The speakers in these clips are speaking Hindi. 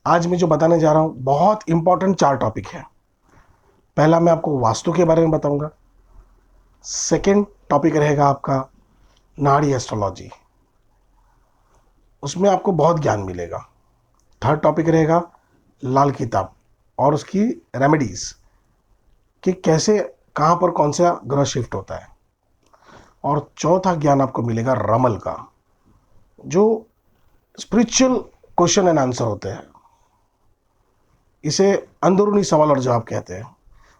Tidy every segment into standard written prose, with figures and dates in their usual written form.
आज मैं जो बताने जा रहा हूँ बहुत इंपॉर्टेंट 4 टॉपिक है। पहला मैं आपको वास्तु के बारे में बताऊंगा। सेकंड टॉपिक रहेगा आपका नाड़ी एस्ट्रोलॉजी, उसमें आपको बहुत ज्ञान मिलेगा। थर्ड टॉपिक रहेगा लाल किताब और उसकी रेमेडीज कि कैसे कहाँ पर कौन सा ग्रह शिफ्ट होता है। और चौथा ज्ञान आपको मिलेगा रमल का, जो स्पिरिचुअल क्वेश्चन एंड आंसर होते हैं। इसे अंदरूनी सवाल और जवाब कहते हैं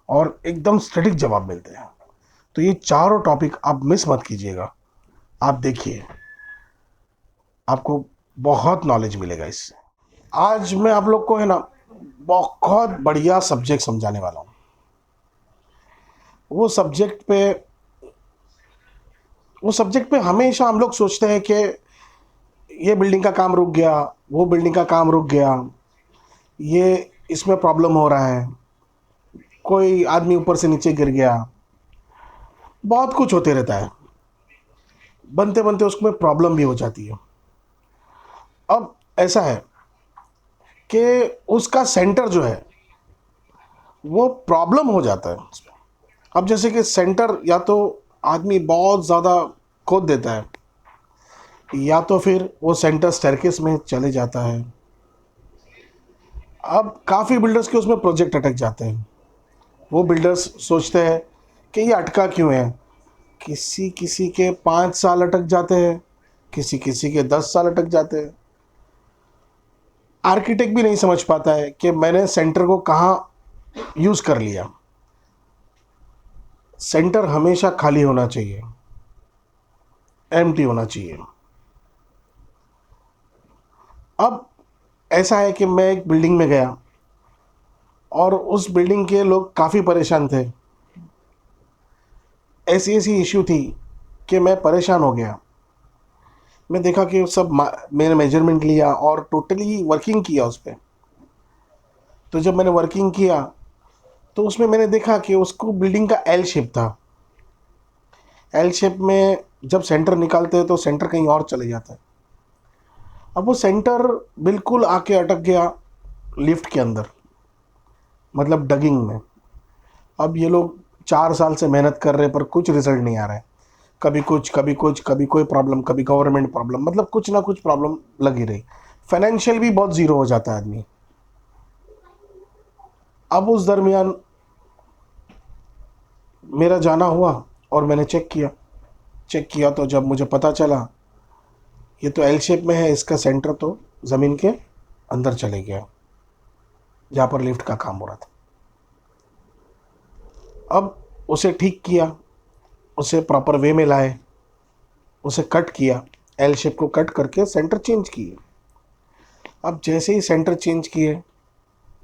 और एकदम स्टैटिक जवाब मिलते हैं। तो ये चारों टॉपिक आप मिस मत कीजिएगा। आप देखिए, आपको बहुत नॉलेज मिलेगा इससे। आज मैं आप लोग को है ना बहुत बढ़िया सब्जेक्ट समझाने वाला हूँ। वो सब्जेक्ट पे वो सब्जेक्ट पे हमेशा हम लोग सोचते हैं कि ये बिल्डिंग का काम रुक गया, वो बिल्डिंग का काम रुक गया, ये इसमें प्रॉब्लम हो रहा है, कोई आदमी ऊपर से नीचे गिर गया, बहुत कुछ होते रहता है। बनते बनते उसमें प्रॉब्लम भी हो जाती है। अब ऐसा है कि उसका सेंटर जो है वो प्रॉब्लम हो जाता है उसमें। अब जैसे कि सेंटर या तो आदमी बहुत ज़्यादा खोद देता है, या तो फिर वो सेंटर स्टेयरकेस में चले जाता है। अब काफ़ी बिल्डर्स के उसमें प्रोजेक्ट अटक जाते हैं। वो बिल्डर्स सोचते हैं कि ये अटका क्यों है। किसी किसी के 5 साल अटक जाते हैं, किसी किसी के 10 साल अटक जाते हैं। आर्किटेक्ट भी नहीं समझ पाता है कि मैंने सेंटर को कहाँ यूज़ कर लिया। सेंटर हमेशा खाली होना चाहिए, एम्प्टी होना चाहिए। अब ऐसा है कि मैं एक बिल्डिंग में गया और उस बिल्डिंग के लोग काफ़ी परेशान थे। ऐसी ऐसी इश्यू थी कि मैं परेशान हो गया। मैं देखा कि सब मैंने मेजरमेंट लिया और टोटली वर्किंग किया उस पर। तो जब मैंने वर्किंग किया तो उसमें मैंने देखा कि उसको बिल्डिंग का एल शेप था। एल शेप में जब सेंटर निकालते हैं तो सेंटर कहीं और चले जाता है। अब वो सेंटर बिल्कुल आके अटक गया लिफ्ट के अंदर, मतलब डगिंग में। अब ये लोग 4 साल से मेहनत कर रहे हैं पर कुछ रिजल्ट नहीं आ रहा है। कभी कुछ कभी कुछ, कभी कोई प्रॉब्लम, कभी गवर्नमेंट प्रॉब्लम, मतलब कुछ ना कुछ प्रॉब्लम लगी रही। फाइनेंशियल भी बहुत ज़ीरो हो जाता है आदमी। अब उस दरमियान मेरा जाना हुआ और मैंने चेक किया तो जब मुझे पता चला ये तो एल शेप में है, इसका सेंटर तो ज़मीन के अंदर चले गया जहाँ पर लिफ्ट का काम हो रहा था। अब उसे ठीक किया, उसे प्रॉपर वे में लाए, उसे कट किया, एल शेप को कट करके सेंटर चेंज किए। अब जैसे ही सेंटर चेंज किए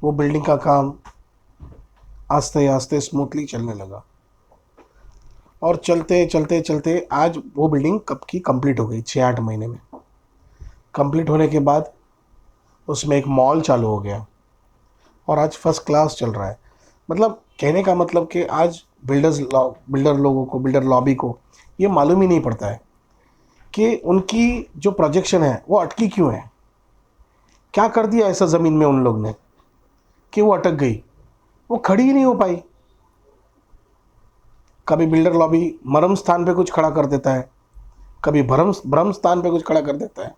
वो बिल्डिंग का काम आस्ते आस्ते स्मूथली चलने लगा। और चलते चलते चलते आज वो बिल्डिंग कब की कंप्लीट हो गई, 6-8 महीने में कंप्लीट होने के बाद उसमें एक मॉल चालू हो गया और आज फर्स्ट क्लास चल रहा है। मतलब कहने का मतलब कि आज बिल्डर लोगों को, बिल्डर लॉबी को ये मालूम ही नहीं पड़ता है कि उनकी जो प्रोजेक्शन है वो अटकी क्यों है। क्या कर दिया ऐसा ज़मीन में उन लोग ने कि वो अटक गई, वो खड़ी ही नहीं हो पाई। कभी बिल्डर लॉबी मरम स्थान पे कुछ खड़ा कर देता है, कभी भ्रम भ्रम स्थान पे कुछ खड़ा कर देता है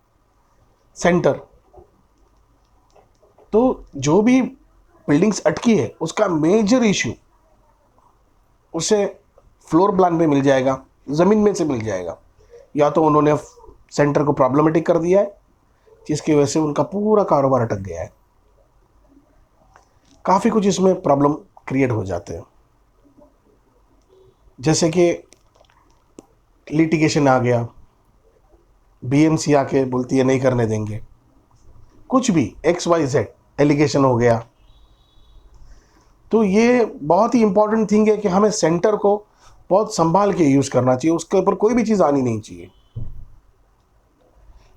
सेंटर। तो जो भी बिल्डिंग्स अटकी है उसका मेजर इशू उसे फ्लोर प्लान पे मिल जाएगा, ज़मीन में से मिल जाएगा। या तो उन्होंने सेंटर को प्रॉब्लमेटिक कर दिया है जिसकी वजह से उनका पूरा कारोबार अटक गया है। काफ़ी कुछ इसमें प्रॉब्लम क्रिएट हो जाते हैं, जैसे कि लिटिगेशन आ गया, बीएमसी आके बोलती है नहीं करने देंगे, कुछ भी XYZ एलिगेशन हो गया। तो ये बहुत ही इंपॉर्टेंट थिंग है कि हमें सेंटर को बहुत संभाल के यूज़ करना चाहिए, उसके ऊपर कोई भी चीज़ आनी नहीं चाहिए।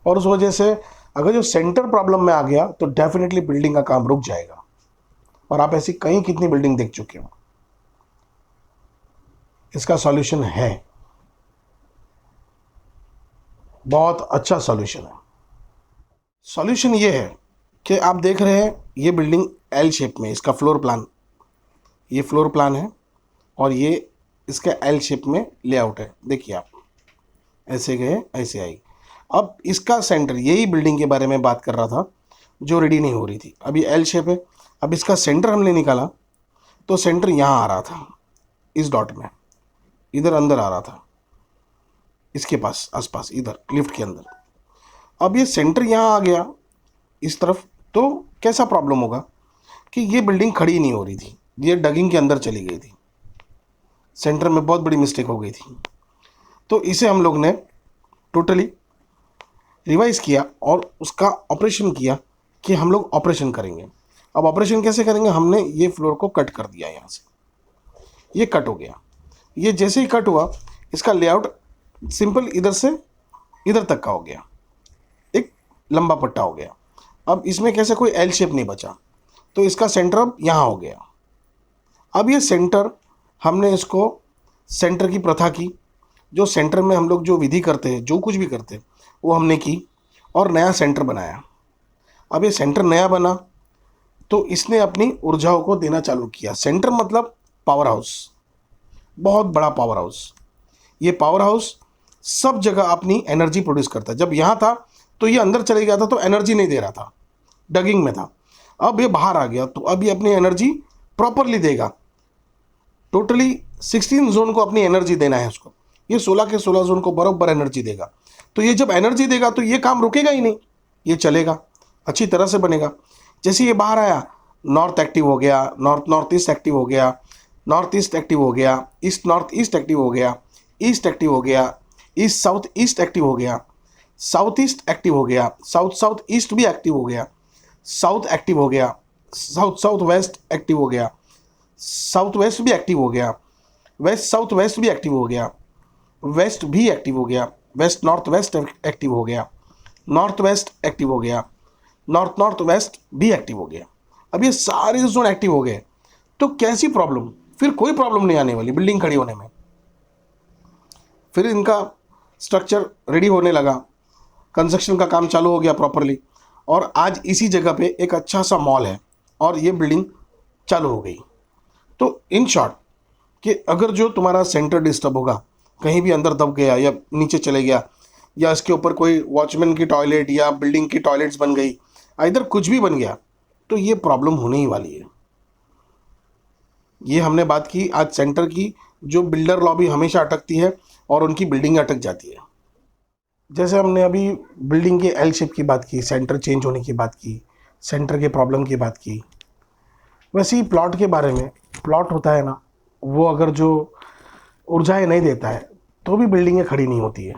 और उस वजह से अगर जो सेंटर प्रॉब्लम में आ गया तो डेफिनेटली बिल्डिंग का काम रुक जाएगा। और आप ऐसी कहीं कितनी बिल्डिंग देख चुके हो। इसका सॉल्यूशन है, बहुत अच्छा सॉल्यूशन है। सॉल्यूशन ये है कि आप देख रहे हैं ये बिल्डिंग एल शेप में, इसका फ्लोर प्लान, ये फ्लोर प्लान है और ये इसका एल शेप में लेआउट है। देखिए आप, ऐसे गए ऐसे आई। अब इसका सेंटर, यही बिल्डिंग के बारे में बात कर रहा था जो रेडी नहीं हो रही थी। अब ये एल शेप है, अब इसका सेंटर हमने निकाला तो सेंटर यहाँ आ रहा था, इस डॉट में, इधर अंदर आ रहा था, इसके पास आसपास, इधर लिफ्ट के अंदर। अब ये सेंटर यहाँ आ गया इस तरफ, तो कैसा प्रॉब्लम होगा कि ये बिल्डिंग खड़ी नहीं हो रही थी, ये डगिंग के अंदर चली गई थी, सेंटर में बहुत बड़ी मिस्टेक हो गई थी। तो इसे हम लोग ने टोटली रिवाइज किया और उसका ऑपरेशन किया कि हम लोग ऑपरेशन करेंगे। अब ऑपरेशन कैसे करेंगे, हमने ये फ्लोर को कट कर दिया, यहाँ से ये कट हो गया। ये जैसे ही कट हुआ इसका लेआउट सिंपल इधर से इधर तक का हो गया, एक लंबा पट्टा हो गया। अब इसमें कैसे कोई एल शेप नहीं बचा, तो इसका सेंटर अब यहाँ हो गया। अब ये सेंटर, हमने इसको सेंटर की प्रथा की, जो सेंटर में हम लोग जो विधि करते हैं, जो कुछ भी करते हैं वो हमने की और नया सेंटर बनाया। अब ये सेंटर नया बना तो इसने अपनी ऊर्जाओं को देना चालू किया। सेंटर मतलब पावर हाउस, बहुत बड़ा पावर हाउस। ये पावर हाउस सब जगह अपनी एनर्जी प्रोड्यूस करता है। जब यहाँ था तो ये अंदर चले गया था तो एनर्जी नहीं दे रहा था, डगिंग में था। अब ये बाहर आ गया तो अब ये अपनी एनर्जी प्रॉपरली देगा। टोटली 16 जोन को अपनी एनर्जी देना है उसको, ये 16 के 16 जोन को बराबर एनर्जी देगा। तो ये जब एनर्जी देगा तो ये काम रुकेगा ही नहीं, ये चलेगा, अच्छी तरह से बनेगा। जैसे ये बाहर आया, नॉर्थ एक्टिव हो गया, नॉर्थ ईस्ट एक्टिव हो गया, नॉर्थ ईस्ट एक्टिव हो गया, ईस्ट नॉर्थ ईस्ट एक्टिव हो गया, ईस्ट एक्टिव हो गया, ईस्ट साउथ ईस्ट एक्टिव हो गया, साउथ ईस्ट एक्टिव हो गया, साउथ साउथ ईस्ट भी एक्टिव हो गया, साउथ एक्टिव हो गया, साउथ साउथ वेस्ट एक्टिव हो गया, साउथ वेस्ट भी एक्टिव हो गया, वेस्ट साउथ वेस्ट भी एक्टिव हो गया, वेस्ट भी एक्टिव हो गया, वेस्ट नॉर्थ वेस्ट एक्टिव हो गया, नॉर्थ वेस्ट एक्टिव हो गया, नॉर्थ नॉर्थ वेस्ट भी एक्टिव हो गया। अब ये सारे जोन एक्टिव हो गए तो कैसी प्रॉब्लम, फिर कोई प्रॉब्लम नहीं आने वाली बिल्डिंग खड़ी होने में। फिर इनका स्ट्रक्चर रेडी होने लगा, कंस्ट्रक्शन का काम चालू हो गया प्रॉपरली, और आज इसी जगह पे एक अच्छा सा मॉल है और ये बिल्डिंग चालू हो गई। तो इन शॉर्ट कि अगर जो तुम्हारा सेंटर डिस्टर्ब होगा, कहीं भी अंदर दब गया या नीचे चले गया, या इसके ऊपर कोई वॉचमैन की टॉयलेट या बिल्डिंग की टॉयलेट्स बन गई, इधर कुछ भी बन गया, तो ये प्रॉब्लम होने ही वाली है। ये हमने बात की आज सेंटर की, जो बिल्डर लॉबी हमेशा अटकती है और उनकी बिल्डिंग अटक जाती है। जैसे हमने अभी बिल्डिंग के एल शेप की बात की, सेंटर चेंज होने की बात की, सेंटर के प्रॉब्लम की बात की, वैसे ही प्लॉट के बारे में, प्लॉट होता है ना, वो अगर जो ऊर्जाएं नहीं देता है तो भी बिल्डिंगें खड़ी नहीं होती है।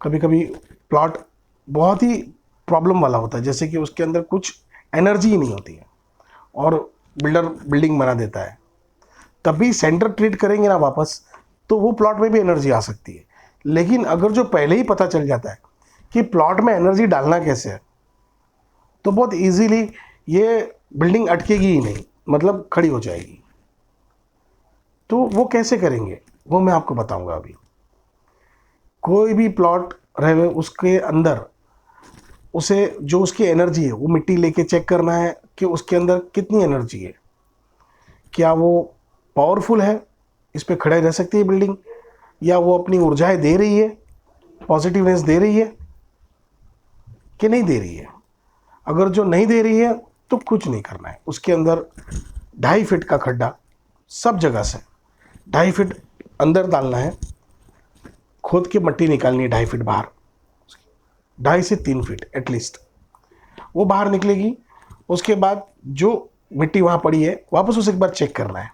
कभी कभी प्लॉट बहुत ही प्रॉब्लम वाला होता है, जैसे कि उसके अंदर कुछ एनर्जी ही नहीं होती है और बिल्डर बिल्डिंग बना देता है, तभी सेंटर ट्रीट करेंगे ना वापस, तो वो प्लॉट में भी एनर्जी आ सकती है। लेकिन अगर जो पहले ही पता चल जाता है कि प्लॉट में एनर्जी डालना कैसे है, तो बहुत इजीली ये बिल्डिंग अटकेगी ही नहीं, मतलब खड़ी हो जाएगी। तो वो कैसे करेंगे वो मैं आपको बताऊंगा अभी। कोई भी प्लॉट रहे उसके अंदर उसे जो उसकी एनर्जी है वो मिट्टी लेके चेक करना है कि उसके अंदर कितनी एनर्जी है, क्या वो पावरफुल है, इस पर खड़े रह सकती है बिल्डिंग, या वो अपनी ऊर्जाएं दे रही है, पॉजिटिवनेस दे रही है कि नहीं दे रही है। अगर जो नहीं दे रही है तो कुछ नहीं करना है। उसके अंदर 2.5 फीट का खड्डा, सब जगह से 2.5 फीट अंदर डालना है, खोद के मट्टी निकालनी है 2.5 फीट बाहर, 2.5 से 3 फीट एटलीस्ट वो बाहर निकलेगी। उसके बाद जो मिट्टी वहाँ पड़ी है वापस उसे एक बार चेक करना है।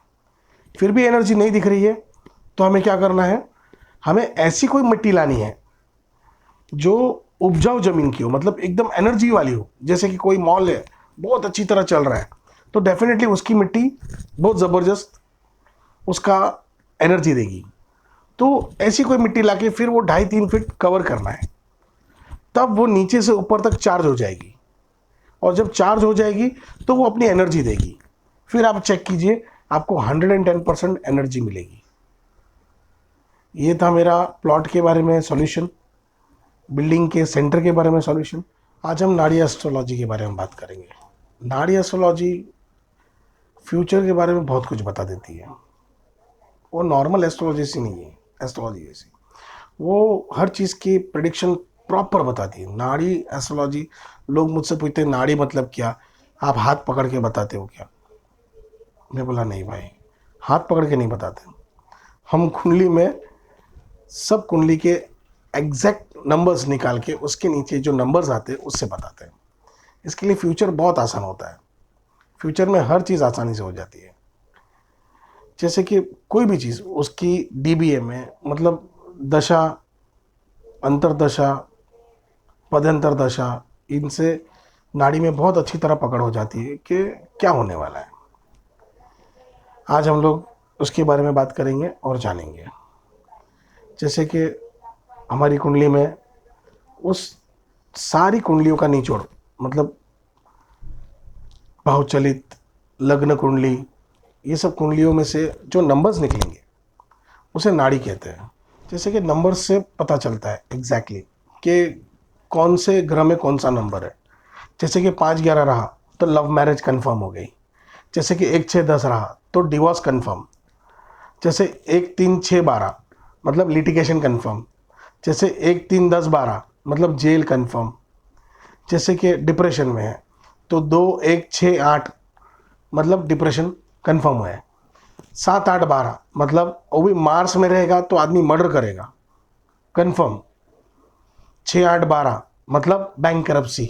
फिर भी एनर्जी नहीं दिख रही है तो हमें क्या करना है, हमें ऐसी कोई मिट्टी लानी है जो उपजाऊ ज़मीन की हो, मतलब एकदम एनर्जी वाली हो। जैसे कि कोई मॉल है बहुत अच्छी तरह चल रहा है तो डेफिनेटली उसकी मिट्टी बहुत ज़बरदस्त उसका एनर्जी देगी। तो ऐसी कोई मिट्टी लाके फिर वो 2.5-3 फीट कवर करना है, तब वो नीचे से ऊपर तक चार्ज हो जाएगी, और जब चार्ज हो जाएगी तो वो अपनी एनर्जी देगी। फिर आप चेक कीजिए, आपको 110% एनर्जी मिलेगी। ये था मेरा प्लॉट के बारे में सॉल्यूशन, बिल्डिंग के सेंटर के बारे में सॉल्यूशन। आज हम नाड़ी एस्ट्रोलॉजी के बारे में बात करेंगे। नाड़ी एस्ट्रोलॉजी फ्यूचर के बारे में बहुत कुछ बता देती है। वो नॉर्मल एस्ट्रोलॉजी से नहीं है, एस्ट्रोलॉजी जैसी वो हर चीज़ की प्रिडिक्शन प्रॉपर बताती है। नाड़ी एस्ट्रोलॉजी, लोग मुझसे पूछते हैं नाड़ी मतलब क्या, आप हाथ पकड़ के बताते हो क्या? मैं बोला नहीं भाई, हाथ पकड़ के नहीं बताते। हम कुंडली में सब कुंडली के एग्जैक्ट नंबर्स निकाल के उसके नीचे जो नंबर्स आते हैं उससे बताते हैं। इसके लिए फ्यूचर बहुत आसान होता है। फ्यूचर में हर चीज़ आसानी से हो जाती है। जैसे कि कोई भी चीज़ उसकी डीबीए में, मतलब दशा, अंतरदशा, पदंतर दशा, इनसे नाड़ी में बहुत अच्छी तरह पकड़ हो जाती है कि क्या होने वाला है। आज हम लोग उसके बारे में बात करेंगे और जानेंगे। जैसे कि हमारी कुंडली में उस सारी कुंडलियों का निचोड़, मतलब भावचलित, लग्न कुंडली, ये सब कुंडलियों में से जो नंबर्स निकलेंगे उसे नाड़ी कहते हैं। जैसे कि नंबर से पता चलता है एग्जैक्टली कि कौन से ग्रह में कौन सा नंबर है। जैसे कि 5-11 रहा तो लव मैरिज कंफर्म हो गई। जैसे कि 1-6-10 रहा तो डिवोर्स कंफर्म। जैसे 1-3-6-12 मतलब लिटिगेशन कंफर्म। जैसे 1-3-10-12 मतलब जेल कंफर्म। जैसे कि डिप्रेशन में है तो 2-1-6-8 मतलब डिप्रेशन कंफर्म हुआ है। 7-8-12 मतलब वो भी मार्स में रहेगा तो आदमी मर्डर करेगा, कंफर्म। 6-8-12 मतलब बैंक करप्सी,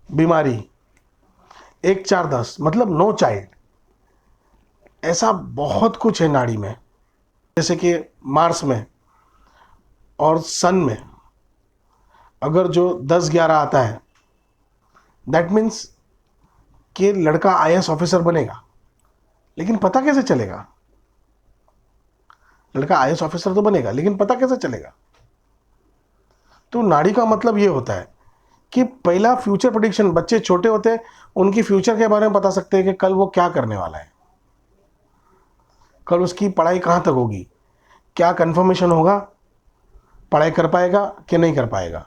बीमारी। 1-4-10 मतलब नो चाइल्ड। ऐसा बहुत कुछ है नाड़ी में। जैसे कि मार्स में और सन में अगर जो 10-11 आता है, दैट मीन्स कि लड़का आईएएस ऑफिसर बनेगा। लेकिन पता कैसे चलेगा? लड़का आईएएस ऑफिसर तो बनेगा लेकिन पता कैसे चलेगा? तो नाड़ी का मतलब ये होता है कि पहला फ्यूचर प्रेडिक्शन, बच्चे छोटे होते हैं उनकी फ्यूचर के बारे में बता सकते हैं कि कल वो क्या करने वाला है, कल उसकी पढ़ाई कहाँ तक होगी, क्या कंफर्मेशन होगा, पढ़ाई कर पाएगा कि नहीं कर पाएगा।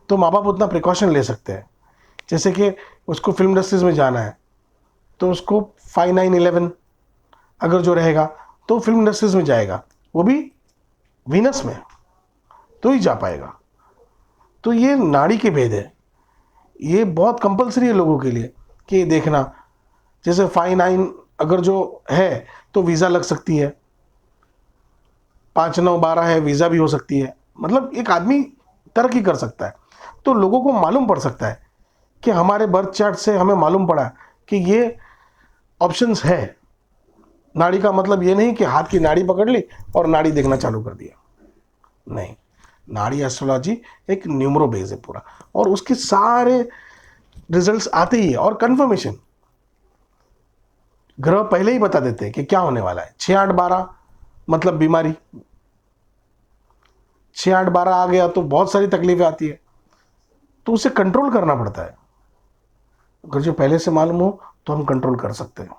तो माँ बाप उतना प्रिकॉशन ले सकते हैं। जैसे कि उसको फिल्म इंडस्ट्रीज में जाना है तो उसको 5-9-11 अगर जो रहेगा तो फिल्म इंडस्ट्रीज में जाएगा, वो भी वीनस में, तो ही जा पाएगा। तो ये नाड़ी के भेद है। ये बहुत कंपलसरी है लोगों के लिए कि देखना। जैसे 5-9 अगर जो है तो वीज़ा लग सकती है, 5-9-12 है वीज़ा भी हो सकती है। मतलब एक आदमी तरक्की कर सकता है। तो लोगों को मालूम पड़ सकता है कि हमारे बर्थ चार्ट से हमें मालूम पड़ा कि ये ऑप्शंस है। नाड़ी का मतलब ये नहीं कि हाथ की नाड़ी पकड़ ली और नाड़ी देखना चालू कर दिया, नहीं। नाड़ी एस्ट्रोलॉजी एक न्यूमरो बेस है पूरा, और उसके सारे रिजल्ट्स आते ही है। और कंफर्मेशन ग्रह पहले ही बता देते हैं कि क्या होने वाला है। 6-8-12 मतलब बीमारी। 6-8-12 आ गया तो बहुत सारी तकलीफें आती है, तो उसे कंट्रोल करना पड़ता है। अगर जो पहले से मालूम हो तो हम कंट्रोल कर सकते हैं।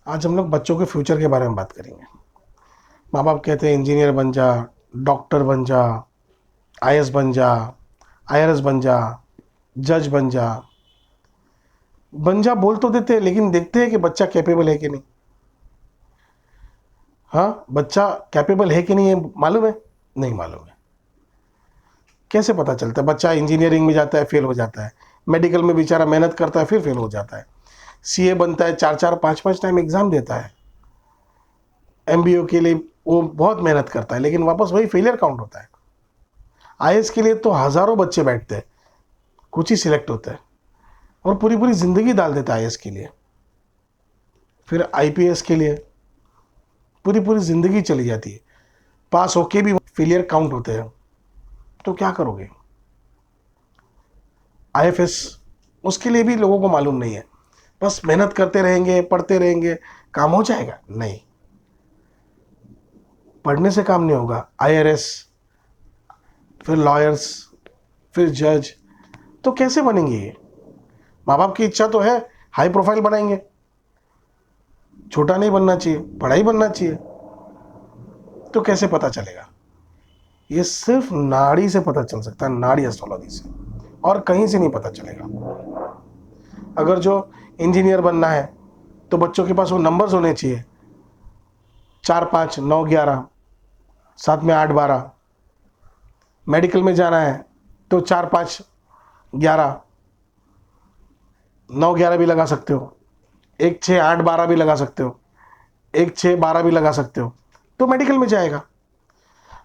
आज हम लोग बच्चों के फ्यूचर के बारे में बात करेंगे। माँ बाप कहते हैं इंजीनियर बन जा, डॉक्टर बन जा, आईएएस बन जा, आईआरएस बन जा, जज बन जा बोल तो देते हैं, लेकिन देखते हैं कि बच्चा कैपेबल है कि नहीं। हाँ, बच्चा कैपेबल है कि नहीं है मालूम है? नहीं मालूम है। कैसे पता चलता है? बच्चा इंजीनियरिंग में जाता है, फेल हो जाता है। मेडिकल में बेचारा मेहनत करता है, फिर फेल हो जाता है। सीए बनता है, 4-4 5-5 टाइम एग्जाम देता है। एमबीए के लिए वो बहुत मेहनत करता है, लेकिन वापस वही फेलियर काउंट होता है। आईएएस के लिए तो हज़ारों बच्चे बैठते हैं, कुछ ही सिलेक्ट होते हैं, और पूरी पूरी ज़िंदगी डाल देता है आईएएस के लिए। फिर आईपीएस के लिए पूरी पूरी ज़िंदगी चली जाती है, पास होके भी फेलियर काउंट होते हैं। तो क्या करोगे? आईएफएस, उसके लिए भी लोगों को मालूम नहीं है। बस मेहनत करते रहेंगे, पढ़ते रहेंगे, काम हो जाएगा? नहीं, पढ़ने से काम नहीं होगा। आईआरएस, फिर लॉयर्स, फिर जज, तो कैसे बनेंगे ये? माँ बाप की इच्छा तो है हाई प्रोफाइल बनाएंगे, छोटा नहीं बनना चाहिए, पढ़ाई बनना चाहिए। तो कैसे पता चलेगा? ये सिर्फ नाड़ी से पता चल सकता है, नाड़ी एस्ट्रोलॉजी से, और कहीं से नहीं पता चलेगा। अगर जो इंजीनियर बनना है तो बच्चों के पास वो नंबर्स होने चाहिए, 4 5 9 11, साथ में 8 12। मेडिकल में जाना है तो 4 5 11, 9 11 भी लगा सकते हो, 1 6 8 12 भी लगा सकते हो, 1 6 12 भी लगा सकते हो, तो मेडिकल में जाएगा।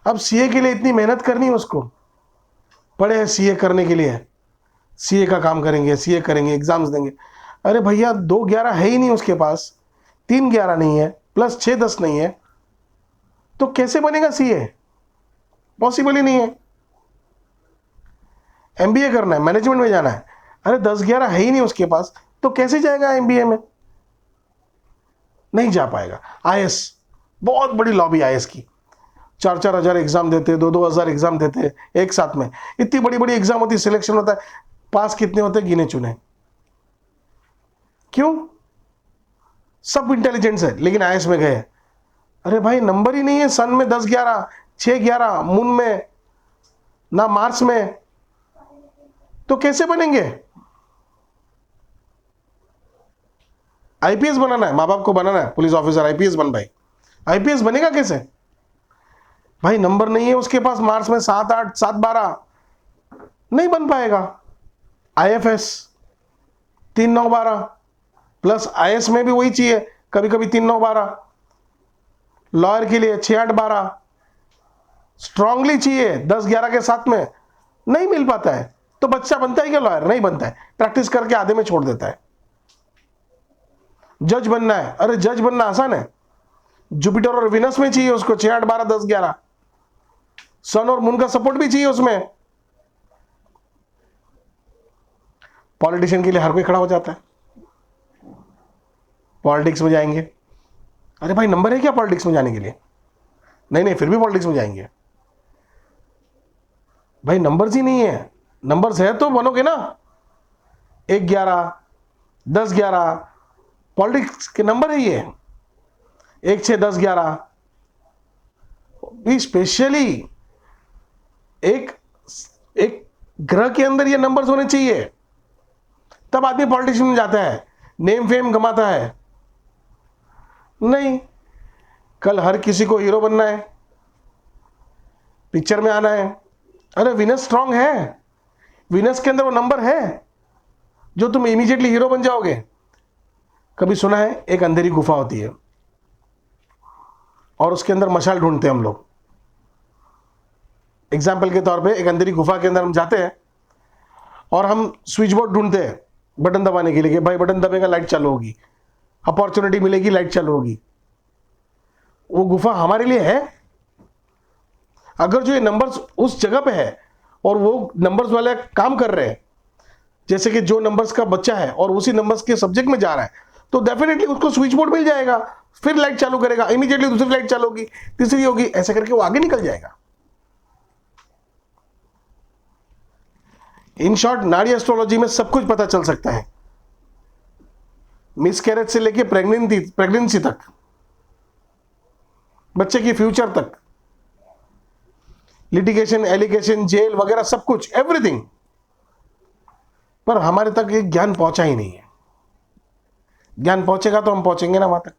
अब सीए के लिए इतनी मेहनत करनी है उसको, पढ़े हैं सीए करने के लिए, सीए का काम करेंगे, सीए करेंगे, एग्जाम्स देंगे। अरे भैया 2 11 है ही नहीं उसके पास, 3 11 नहीं है, प्लस 6 10 नहीं है, तो कैसे बनेगा सीए? पॉसिबल ही नहीं है। एमबीए करना है, मैनेजमेंट में जाना है, अरे 10 11 है ही नहीं उसके पास, तो कैसे जाएगा एमबीए में? नहीं जा पाएगा। आईएएस, बहुत बड़ी लॉबी आईएएस की, 4 हजार एग्जाम देते, 2 हजार एग्जाम देते एक साथ में, इतनी बड़ी बड़ी एग्जाम होती, सिलेक्शन होता है, पास कितने होते गिने चुने। क्यों? सब इंटेलिजेंस है लेकिन आईएएस में गए। अरे भाई नंबर ही नहीं है, सन में 10 11 6 11, मून में ना, मार्स में, तो कैसे बनेंगे? आईपीएस बनाना है, माँ बाप को बनाना है पुलिस ऑफिसर, आईपीएस बन भाई, आईपीएस बनेगा कैसे? भाई नंबर नहीं है उसके पास, मार्च में 7 8 7 12, नहीं बन पाएगा। आईएफएस 3 9 12, प्लस आईएएस में भी वही चाहिए, कभी कभी 3 9 12। लॉयर के लिए 6 8 12 स्ट्रांगली चाहिए 10 11 के साथ में, नहीं मिल पाता है। तो बच्चा बनता है क्या लॉयर? नहीं बनता है, प्रैक्टिस करके आधे में छोड़ देता है। जज बनना है, अरे जज बनना आसान है, जुपिटर और विनस में चाहिए उसको 6 8 12 10 11, सन और मून का सपोर्ट भी चाहिए उसमें। पॉलिटिशियन के लिए हर कोई खड़ा हो जाता है, पॉलिटिक्स में जाएंगे, अरे भाई नंबर है क्या पॉलिटिक्स में जाने के लिए? नहीं नहीं, फिर भी पॉलिटिक्स में जाएंगे। भाई नंबर्स ही नहीं है, नंबर्स है तो बनोगे ना। 1 11 10 11 पॉलिटिक्स के नंबर है ये, 1 6 10 11 भी स्पेशली एक एक ग्रह के अंदर ये नंबर्स होने चाहिए, तब आदमी पॉलिटिशियन में जाता है, नेम फेम कमाता है। नहीं, कल हर किसी को हीरो बनना है, पिक्चर में आना है, अरे विनस स्ट्रांग है, विनस के अंदर वो नंबर है जो तुम इमीडिएटली हीरो बन जाओगे। कभी सुना है एक अंधेरी गुफा होती है और उसके अंदर मशाल ढूंढते हैं हम लोग। एग्जाम्पल के तौर पे एक अंधेरी गुफा के अंदर हम जाते हैं और हम स्विच बोर्ड ढूंढते हैं बटन दबाने के लिए कि भाई बटन दबेगा लाइट चालू होगी, अपॉर्चुनिटी मिलेगी लाइट चालू होगी। वो गुफा हमारे लिए है? अगर जो ये नंबर्स उस जगह पे है और वो नंबर्स वाले काम कर रहे हैं, जैसे कि जो नंबर्स का बच्चा है और उसी नंबर्स के सब्जेक्ट में जा रहा है, तो डेफिनेटली उसको स्विच बोर्ड मिल जाएगा, फिर लाइट चालू करेगा, इमीडिएटली दूसरी लाइट चालू होगी, तीसरी होगी, ऐसे करके वो आगे निकल जाएगा। इन शॉर्ट, नाड़ी एस्ट्रोलॉजी में सब कुछ पता चल सकता है, मिसकैरेज से लेके प्रेगनेंसी तक, बच्चे की फ्यूचर तक, लिटिगेशन, एलिगेशन, जेल वगैरह सब कुछ, एवरीथिंग। पर हमारे तक ये ज्ञान पहुंचा ही नहीं है। ज्ञान पहुंचेगा तो हम पहुंचेंगे ना वहां तक।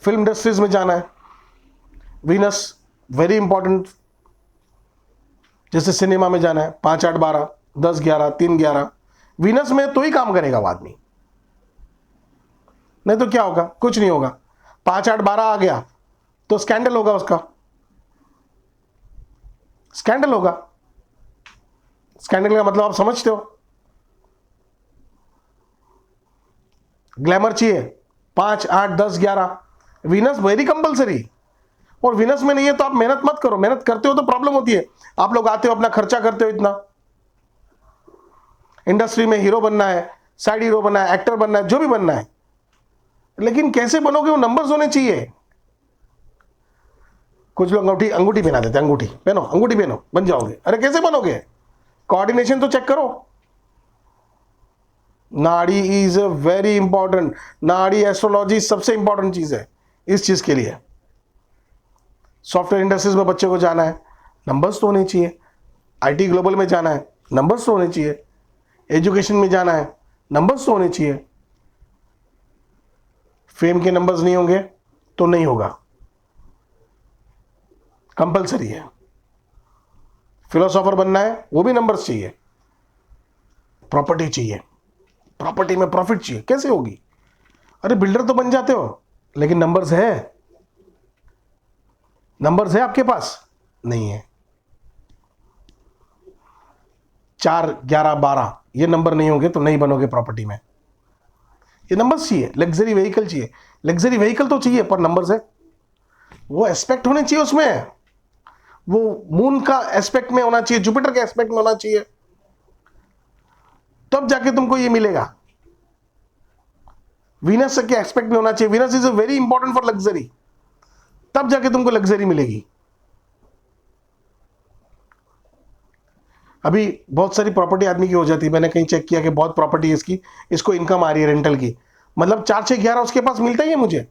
फिल्म इंडस्ट्रीज में जाना है, वीनस वेरी इंपॉर्टेंट। जैसे सिनेमा में जाना है, 5 8 12 10 11 3 11, वीनस में तो ही काम करेगा वो आदमी, नहीं तो क्या होगा? कुछ नहीं होगा। 5 8 12 आ गया तो स्कैंडल होगा, उसका स्कैंडल होगा। स्कैंडल का मतलब आप समझते हो? ग्लैमर चाहिए, 5 8 10 11, वीनस वेरी कंपलसरी। और वीनस में नहीं है तो आप मेहनत मत करो, मेहनत करते हो तो प्रॉब्लम होती है। आप लोग आते हो, अपना खर्चा करते हो इतना, इंडस्ट्री में हीरो बनना है, साइड हीरो बनना है, एक्टर बनना है, जो भी बनना है, लेकिन कैसे बनोगे? वो नंबर्स होने चाहिए। कुछ लोग अंगूठी अंगूठी पहना देते, अंगूठी पहनो, अंगूठी पहनो, बन जाओगे। अरे कैसे बनोगे? कोऑर्डिनेशन तो चेक करो। नाड़ी इज वेरी इंपॉर्टेंट, नाड़ी एस्ट्रोलॉजी सबसे इंपॉर्टेंट चीज है इस चीज के लिए। सॉफ्टवेयर इंडस्ट्रीज में बच्चे को जाना है, नंबर्स तो होने चाहिए। आईटी ग्लोबल में जाना है, नंबर्स तो होने चाहिए। एजुकेशन में जाना है, नंबर्स तो होने चाहिए। फेम के नंबर्स नहीं होंगे तो नहीं होगा, कंपलसरी है। फिलोसोफर बनना है, वो भी नंबर्स चाहिए। प्रॉपर्टी चाहिए, प्रॉपर्टी में प्रॉफिट चाहिए, कैसे होगी? अरे बिल्डर तो बन जाते हो, लेकिन नंबर्स है? नंबर्स है आपके पास? नहीं है। 4, 11, 12 ये नंबर नहीं होंगे तो नहीं बनोगे प्रॉपर्टी में। ये नंबर्स चाहिए। लग्जरी व्हीकल चाहिए, लग्जरी व्हीकल तो चाहिए पर नंबर्स है। वो एस्पेक्ट होने चाहिए उसमें, वो मून का एस्पेक्ट में होना चाहिए, जुपिटर के एस्पेक्ट में होना चाहिए, तब जाके तुमको ये मिलेगा। वीनस के एस्पेक्ट में होना चाहिए, Venus is very important for luxury, तब जाके तुमको लग्जरी मिलेगी। अभी बहुत सारी प्रॉपर्टी आदमी की हो जाती है, मैंने कहीं चेक किया कि बहुत प्रॉपर्टी है इसकी, इसको इनकम आ रही है रेंटल की, मतलब 4 6 11 उसके पास मिलता ही है, मुझे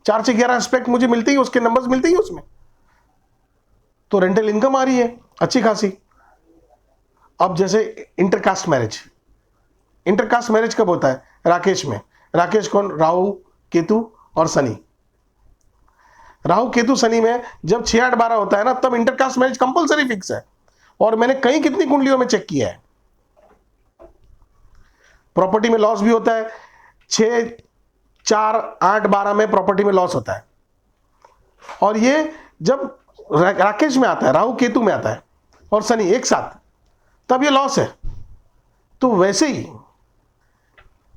4 6 11 एस्पेक्ट मुझे मिलते ही, उसके नंबर्स मिलते ही उसमें, तो रेंटल इनकम आ रही है अच्छी खासी। अब जैसे इंटरकास्ट मैरिज, इंटरकास्ट मैरिज कब होता है? राकेश में। राकेश कौन? राहु केतु और शनि। राहु केतु शनि में जब 6 8 12 होता है ना, तब इंटरकास्ट मैरिज कंपलसरी फिक्स है। और मैंने कई कितनी कुंडलियों में चेक किया है, प्रॉपर्टी में लॉस भी होता है। 6 4 8 12 में प्रॉपर्टी में लॉस होता है, और ये जब राकेश में आता है, राहु केतु में आता है और शनि एक साथ, तब ये लॉस है। तो वैसे ही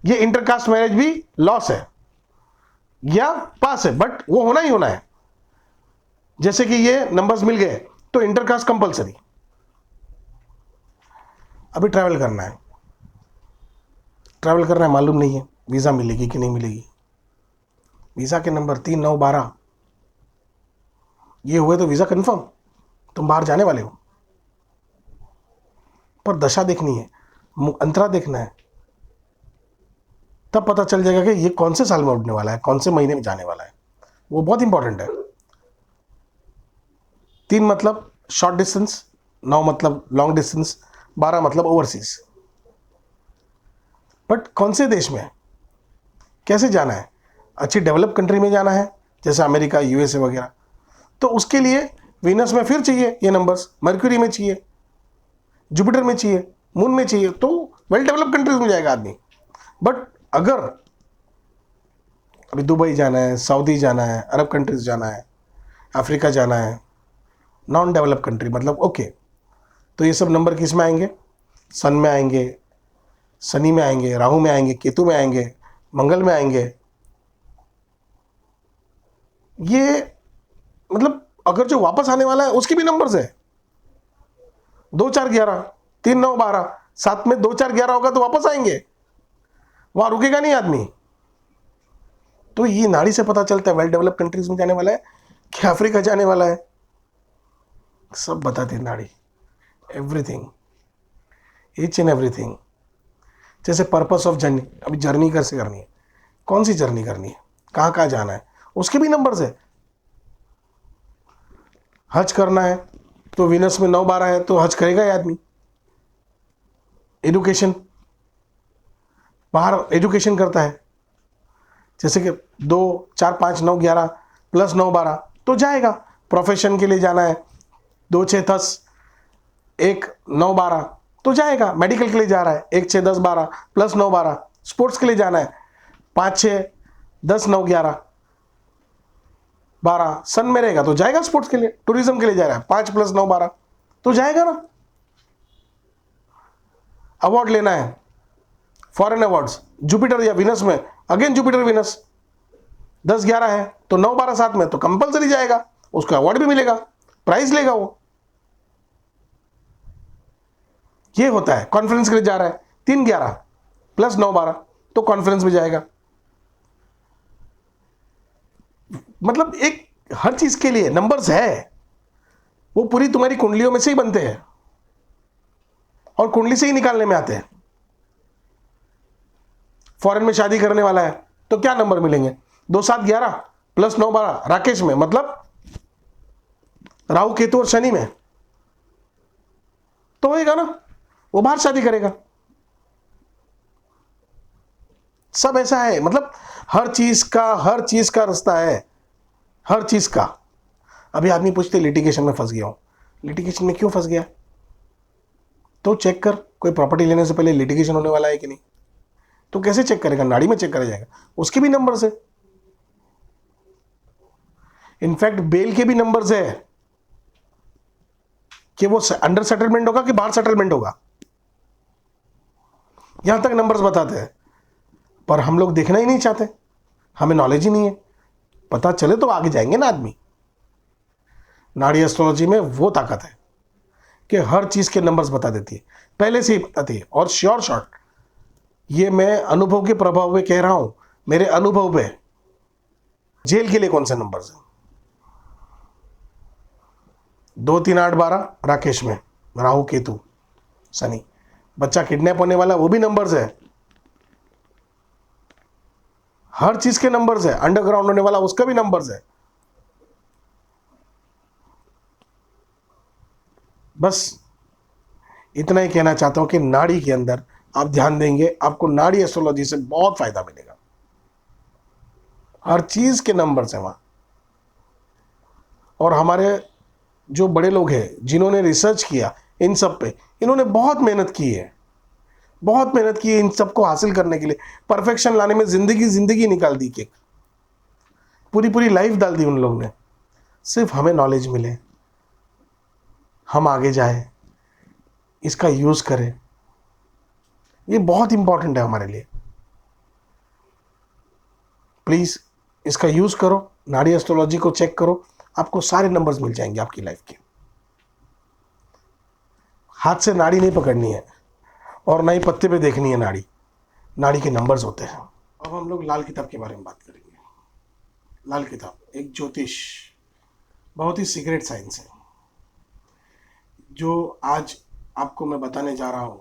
ये इंटरकास्ट मैरिज भी लॉस है या पास है, बट वो होना ही होना है। जैसे कि ये नंबर्स मिल गए तो इंटरकास्ट कंपलसरी। अभी ट्रैवल करना है, ट्रैवल करना है, मालूम नहीं है वीज़ा मिलेगी कि नहीं मिलेगी। वीज़ा के नंबर 3 9 12 ये हुए तो वीज़ा कंफर्म, तुम बाहर जाने वाले हो। पर दशा देखनी है, अंतरा देखना है, तब पता चल जाएगा कि ये कौन से साल में उड़ने वाला है, कौन से महीने में जाने वाला है। वो बहुत इंपॉर्टेंट है। 3 मतलब शॉर्ट डिस्टेंस, 9 मतलब लॉन्ग डिस्टेंस, 12 मतलब ओवरसीज। बट कौन से देश में, कैसे जाना है? अच्छी डेवलप कंट्री में जाना है, जैसे अमेरिका, यूएसए वगैरह, तो उसके लिए वीनस में फिर चाहिए ये नंबर्स, मर्क्यूरी में चाहिए, जुपिटर में चाहिए, मून में चाहिए, तो वेल डेवलप कंट्रीज में जाएगा आदमी। बट अगर अभी दुबई जाना है, सऊदी जाना है, अरब कंट्रीज जाना है, अफ्रीका जाना है, नॉन डेवलप कंट्री मतलब ओके, तो ये सब नंबर किस में आएंगे? सन में आएंगे, शनि में आएंगे, राहु में आएंगे, केतु में आएंगे, मंगल में आएंगे। ये मतलब अगर जो वापस आने वाला है उसके भी नंबर्स है, 2 4 11, 3 9 12, साथ में 2 4 11 होगा तो वापस आएंगे, वहां रुकेगा नहीं आदमी। तो ये नाड़ी से पता चलता है वेल डेवलप कंट्रीज में जाने वाला है कि अफ्रीका जाने वाला है, सब बताती है नाड़ी, एवरीथिंग, ईच एंड एवरीथिंग। जैसे पर्पस ऑफ जर्नी, अभी जर्नी कैसे करनी है, कौन सी जर्नी करनी है, कहाँ कहाँ जाना है, उसके भी नंबर्स है। हज करना है तो वीनस में 9 12 है तो हज करेगा ये आदमी। एजुकेशन, बाहर एजुकेशन करता है, जैसे कि 2 4 5 9 11 प्लस 9 12 तो जाएगा। प्रोफेशन के लिए जाना है 2 6 10 1 9 12 तो जाएगा। मेडिकल के लिए जा रहा है 1 6 10 12 प्लस 9 12। स्पोर्ट्स के लिए जाना है 5 6 10 9 11 12, सन में रहेगा तो जाएगा स्पोर्ट्स के लिए। टूरिज्म के लिए जा रहा है 5 + 9 12 तो जाएगा ना। अवार्ड लेना है, फॉरेन अवार्ड्स, जुपिटर या विनस में, अगेन जुपिटर विनस 10 11 है तो 9 12 साथ में तो कंपलसरी जाएगा, उसको अवार्ड भी मिलेगा, प्राइज लेगा वो। ये होता है। कॉन्फ्रेंस के लिए जा रहा है 3 11 प्लस 9 12 तो कॉन्फ्रेंस में जाएगा। मतलब एक हर चीज के लिए नंबर्स है, वो पूरी तुम्हारी कुंडलियों में से ही बनते हैं और कुंडली से ही निकालने में आते हैं। फॉरेन में शादी करने वाला है तो क्या नंबर मिलेंगे? 2 7 11 प्लस 9 12 राकेश में, मतलब राहु केतु और शनि में, तो होएगा ना, वो बाहर शादी करेगा। सब ऐसा है, मतलब हर चीज का रास्ता है, हर चीज का। अभी आदमी पूछते लिटिगेशन में फंस गया हूं, लिटिगेशन में क्यों फंस गया, तो चेक कर, कोई प्रॉपर्टी लेने से पहले लिटिगेशन होने वाला है कि नहीं, तो कैसे चेक करेगा, नाड़ी में चेक करा जाएगा, उसके भी नंबर्स है, इनफैक्ट बेल के भी नंबर्स है कि वो अंडर सेटलमेंट होगा कि बाहर सेटलमेंट होगा, यहां तक नंबर्स बताते हैं। पर हम लोग देखना ही नहीं चाहते, हमें नॉलेज ही नहीं है। पता चले तो आगे जाएंगे ना आदमी। नाड़ी एस्ट्रोलॉजी में वो ताकत है कि हर चीज के नंबर्स बता देती है, पहले से ही बताती है, और श्योर शॉट, ये मैं अनुभव के प्रभाव में कह रहा हूं, मेरे अनुभव पे। जेल के लिए कौन से नंबर्स हैं, 2 3 8 12 राकेश में, राहु केतु शनि। बच्चा किडनैप होने वाला, वो भी नंबर्स है, हर चीज के नंबर्स है, अंडरग्राउंड होने वाला उसका भी नंबर्स है। बस इतना ही कहना चाहता हूं कि नाड़ी के अंदर आप ध्यान देंगे, आपको नाड़ी एस्ट्रोलॉजी से बहुत फायदा मिलेगा, हर चीज के नंबर्स है वहां। और हमारे जो बड़े लोग हैं जिन्होंने रिसर्च किया इन सब पे, इन्होंने बहुत मेहनत की है, बहुत मेहनत की है इन सब को हासिल करने के लिए, परफेक्शन लाने में जिंदगी निकाल दी, कि पूरी पूरी लाइफ डाल दी उन लोगों ने, सिर्फ हमें नॉलेज मिले, हम आगे जाए, इसका यूज करें, ये बहुत इंपॉर्टेंट है हमारे लिए। प्लीज इसका यूज करो, नाड़ी एस्ट्रोलॉजी को चेक करो, आपको सारे नंबर्स मिल जाएंगे आपकी लाइफ के। हाथ से नाड़ी नहीं पकड़नी है और ना ही पत्ते पे देखनी है नाड़ी, नाड़ी के नंबर्स होते हैं। अब हम लोग लाल किताब के बारे में बात करेंगे। लाल किताब एक ज्योतिष, बहुत ही सीक्रेट साइंस है, जो आज आपको मैं बताने जा रहा हूं।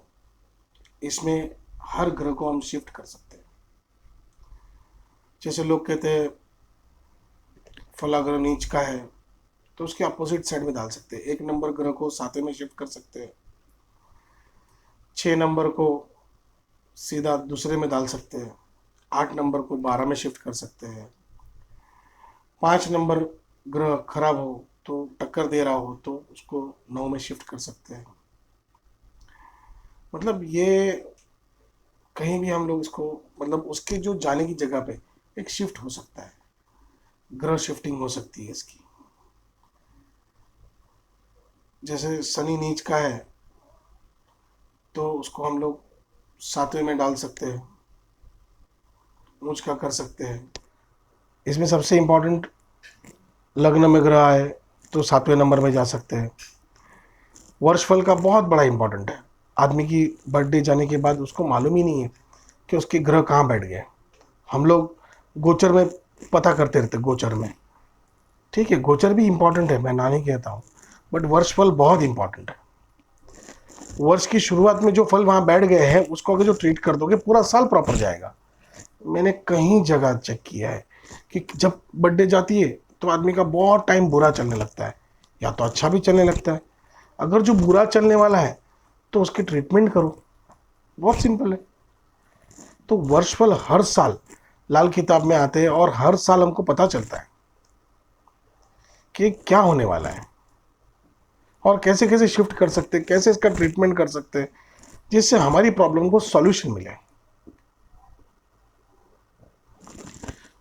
इसमें हर ग्रह को हम शिफ्ट कर सकते हैं। जैसे लोग कहते हैं फला ग्रह नीच का है, तो उसके अपोजिट साइड में डाल सकते हैं। 1 नंबर ग्रह को 7वें में शिफ्ट कर सकते हैं, 6 नंबर को सीधा दूसरे में डाल सकते हैं, 8 नंबर को 12 में शिफ्ट कर सकते हैं, 5 नंबर ग्रह खराब हो तो टक्कर दे रहा हो तो उसको 9 में शिफ्ट कर सकते हैं। मतलब ये कहीं भी हम लोग इसको, मतलब उसके जो जाने की जगह पे एक शिफ्ट हो सकता है, ग्रह शिफ्टिंग हो सकती है इसकी। जैसे शनि नीच का है तो उसको हम लोग 7वें में डाल सकते हैं, ऊंच का कर सकते हैं। इसमें सबसे इम्पोर्टेंट लग्न में ग्रह आए तो 7वें नंबर में जा सकते हैं। वर्षफल का बहुत बड़ा इंपॉर्टेंट है, आदमी की बर्थडे जाने के बाद उसको मालूम ही नहीं है कि उसके ग्रह कहाँ बैठ गए। हम लोग गोचर में पता करते रहते, गोचर में, ठीक है, गोचर भी इंपॉर्टेंट है, मैं ना नहीं कहता हूँ, बट वर्षफल बहुत इंपॉर्टेंट है। वर्ष की शुरुआत में जो फल वहाँ बैठ गए हैं उसको अगर जो ट्रीट कर दोगे पूरा साल प्रॉपर जाएगा। मैंने कहीं जगह चेक किया है कि जब बर्थडे जाती है तो आदमी का बहुत टाइम बुरा चलने लगता है, या तो अच्छा भी चलने लगता है। अगर जो बुरा चलने वाला है तो उसकी ट्रीटमेंट करो, बहुत सिंपल है। तो वर्षफल हर साल लाल किताब में आते हैं और हर साल हमको पता चलता है कि क्या होने वाला है और कैसे कैसे शिफ्ट कर सकते हैं, कैसे इसका ट्रीटमेंट कर सकते हैं, जिससे हमारी प्रॉब्लम को सॉल्यूशन मिले।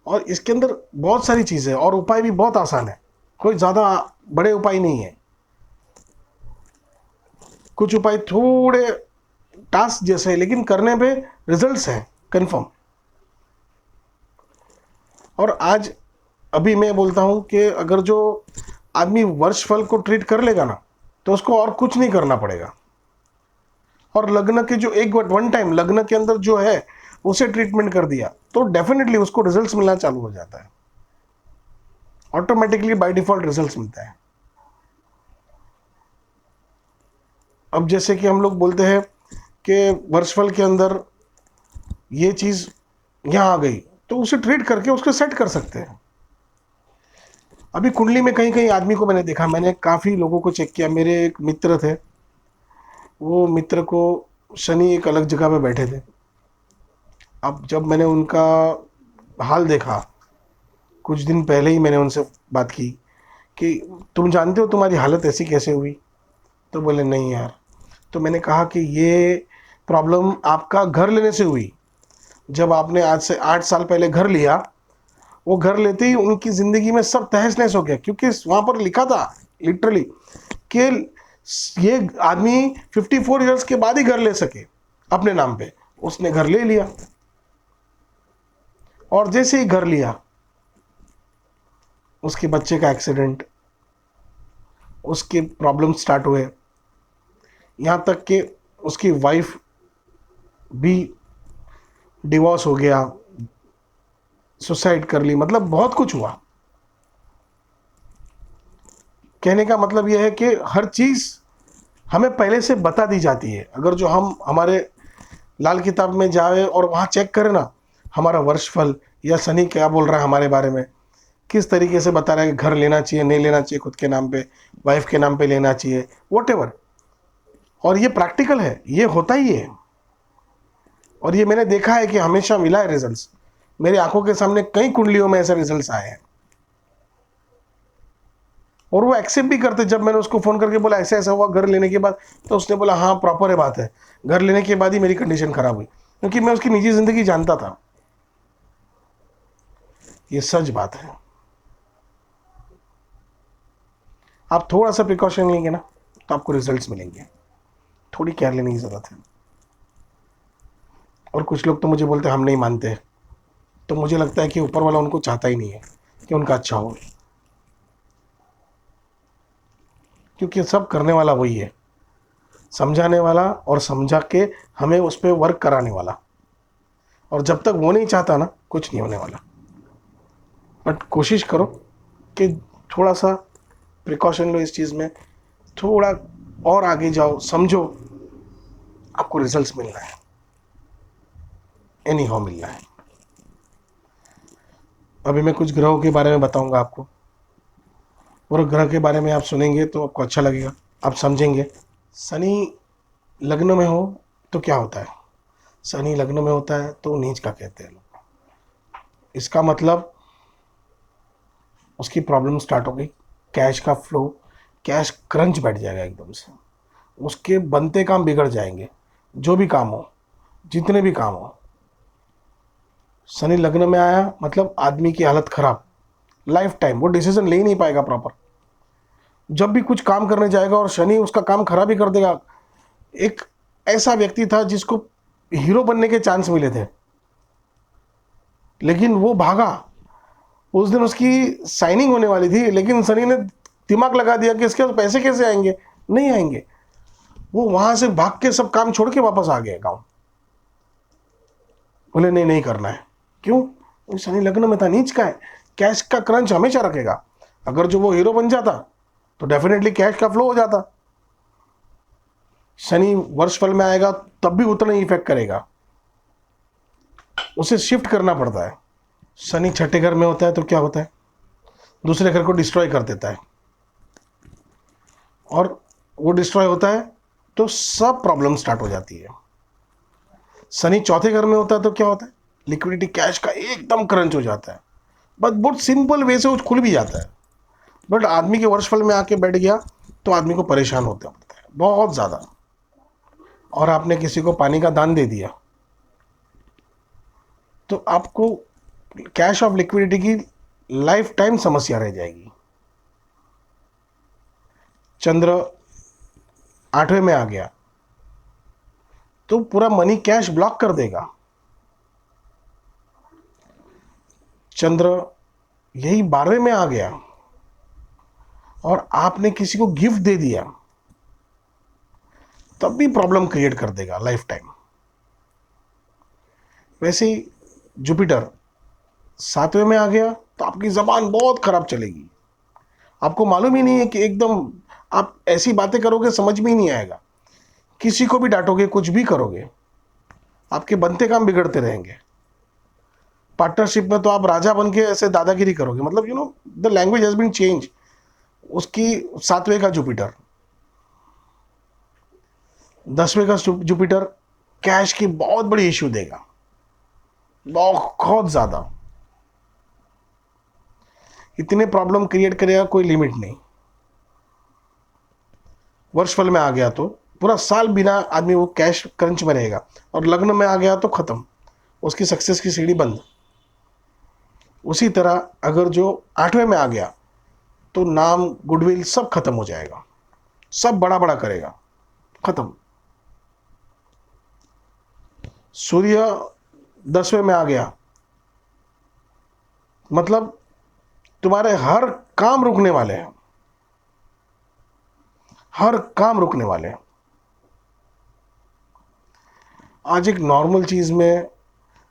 और इसके अंदर बहुत सारी चीज़ें और उपाय भी बहुत आसान है, कोई ज़्यादा बड़े उपाय नहीं है। कुछ उपाय थोड़े टास्क जैसे है लेकिन करने पे रिजल्ट्स हैं कंफर्म। और आज अभी मैं बोलता हूं कि अगर जो आदमी वर्षफल को ट्रीट कर लेगा ना तो उसको और कुछ नहीं करना पड़ेगा। और लग्न के जो एक वन टाइम लग्न के अंदर जो है उसे ट्रीटमेंट कर दिया तो डेफिनेटली उसको रिजल्ट्स मिलना चालू हो जाता है, ऑटोमेटिकली बाय डिफॉल्ट रिजल्ट्स मिलता है। अब जैसे कि हम लोग बोलते हैं कि वर्षफल के अंदर ये चीज़ यहाँ आ गई तो उसे ट्रीट करके उसको सेट कर सकते हैं। अभी कुंडली में कहीं कहीं आदमी को मैंने देखा, मैंने काफ़ी लोगों को चेक किया। मेरे एक मित्र थे, वो मित्र को शनि एक अलग जगह पे बैठे थे। अब जब मैंने उनका हाल देखा, कुछ दिन पहले ही मैंने उनसे बात की कि तुम जानते हो तुम्हारी हालत ऐसी कैसे हुई? तो बोले नहीं यार। तो मैंने कहा कि ये प्रॉब्लम आपका घर लेने से हुई। जब आपने आज से 8 साल पहले घर लिया, वो घर लेते ही उनकी ज़िंदगी में सब तहस नहस हो गया, क्योंकि वहाँ पर लिखा था लिटरली कि ये आदमी 54 ईयर्स के बाद ही घर ले सके अपने नाम पे। उसने घर ले लिया, और जैसे ही घर लिया, उसके बच्चे का एक्सीडेंट, उसके प्रॉब्लम स्टार्ट हुए, यहाँ तक कि उसकी वाइफ भी डिवोर्स हो गया, सुसाइड कर ली, मतलब बहुत कुछ हुआ। कहने का मतलब यह है कि हर चीज़ हमें पहले से बता दी जाती है। अगर जो हम हमारे लाल किताब में जाए और वहाँ चेक करें ना, हमारा वर्षफल या शनि क्या बोल रहा है हमारे बारे में, किस तरीके से बता रहा है कि घर लेना चाहिए, नहीं लेना चाहिए, खुद के नाम पे, वाइफ के नाम पे लेना चाहिए, वॉट। और ये प्रैक्टिकल है, ये होता ही है। और ये मैंने देखा है कि हमेशा मिला है रिजल्ट्स। मेरी आंखों के सामने कई कुंडलियों में ऐसे रिजल्ट्स आए हैं, और वो एक्सेप्ट भी करते। जब मैंने उसको फ़ोन करके बोला ऐसा ऐसा हुआ घर लेने के बाद, तो उसने बोला हाँ प्रॉपर है, बात है, घर लेने के बाद ही मेरी कंडीशन ख़राब हुई। क्योंकि मैं उसकी निजी ज़िंदगी जानता था। ये सच बात है। आप थोड़ा सा प्रिकॉशन लेंगे ना, तो आपको रिजल्ट्स मिलेंगे। थोड़ी केयर लेने की ज़रूरत है। और कुछ लोग तो मुझे बोलते हैं हम नहीं मानते, तो मुझे लगता है कि ऊपर वाला उनको चाहता ही नहीं है कि उनका अच्छा हो, क्योंकि सब करने वाला वही है, समझाने वाला और समझा के हमें उस पर वर्क कराने वाला। और जब तक वो नहीं चाहता ना, कुछ नहीं होने वाला। बट कोशिश करो कि थोड़ा सा प्रिकॉशन लो इस चीज़ में, थोड़ा और आगे जाओ, समझो, आपको रिजल्ट्स मिलना है, एनी हाउ मिलना है। अभी मैं कुछ ग्रहों के बारे में बताऊंगा आपको, और ग्रह के बारे में आप सुनेंगे तो आपको अच्छा लगेगा, आप समझेंगे। शनि लग्न में हो तो क्या होता है? शनि लग्न में होता है तो नीच का कहते हैं लोग। इसका मतलब उसकी प्रॉब्लम स्टार्ट हो गई, कैश का फ्लो, कैश क्रंच बैठ जाएगा एकदम से, उसके बनते काम बिगड़ जाएंगे। जो भी काम हो, जितने भी काम हो, शनि लग्न में आया मतलब आदमी की हालत खराब, लाइफ टाइम वो डिसीजन ले ही नहीं पाएगा प्रॉपर। जब भी कुछ काम करने जाएगा और शनि उसका काम खराब ही कर देगा। एक ऐसा व्यक्ति था जिसको हीरो बनने के चांस मिले थे, लेकिन वो भागा। उस दिन उसकी साइनिंग होने वाली थी, लेकिन शनि ने दिमाग लगा दिया कि इसके पास पैसे कैसे आएंगे, नहीं आएंगे। वो वहां से भाग के सब काम छोड़ के वापस आ गए गाँव। बोले नहीं नहीं करना है। क्यों? शनि लग्न में था, नीच का है, कैश का क्रंच हमेशा रखेगा। अगर जो वो हीरो बन जाता तो डेफिनेटली कैश का फ्लो हो जाता। शनि वर्षफल में आएगा तब भी उतना ही इफेक्ट करेगा, उसे शिफ्ट करना पड़ता है। शनि छठे घर में होता है तो क्या होता है? दूसरे घर को डिस्ट्रॉय कर देता है, और वो डिस्ट्रॉय होता है तो सब प्रॉब्लम स्टार्ट हो जाती है। शनि चौथे घर में होता है तो क्या होता है? लिक्विडिटी, कैश का एकदम क्रंच हो जाता है। बट बहुत सिंपल वे से वो खुल भी जाता है। बट आदमी के वर्षफल में आके बैठ गया तो आदमी को परेशान होता पड़ता है बहुत ज़्यादा। और आपने किसी को पानी का दान दे दिया तो आपको कैश ऑफ लिक्विडिटी की लाइफ टाइम समस्या रह जाएगी। चंद्र 8वें में आ गया तो पूरा मनी कैश ब्लॉक कर देगा। चंद्र यही 12वें में आ गया और आपने किसी को गिफ्ट दे दिया, तब भी प्रॉब्लम क्रिएट कर देगा लाइफ टाइम। वैसे ही जुपिटर 7वें में आ गया तो आपकी ज़बान बहुत खराब चलेगी। आपको मालूम ही नहीं है कि एकदम आप ऐसी बातें करोगे समझ में ही नहीं आएगा। किसी को भी डांटोगे, कुछ भी करोगे, आपके बनते काम बिगड़ते रहेंगे। पार्टनरशिप में तो आप राजा बन के ऐसे दादागिरी करोगे, मतलब the language has been change. उसकी 7वें का जुपिटर, 10वें का जुपिटर कैश की बहुत बड़ी इश्यू देगा, बहुत ज्यादा, इतने प्रॉब्लम क्रिएट करेगा कोई लिमिट नहीं। वर्षफल में आ गया तो पूरा साल बिना आदमी वो कैश क्रंच में रहेगा, और लग्न में आ गया तो खत्म, उसकी सक्सेस की सीढ़ी बंद। उसी तरह अगर जो 8वें में आ गया तो नाम गुडविल सब खत्म हो जाएगा, सब बड़ा बड़ा करेगा, खत्म। सूर्य 10वें में आ गया मतलब तुम्हारे हर काम रुकने वाले हैं, हर काम रुकने वाले हैं। आज एक नॉर्मल चीज में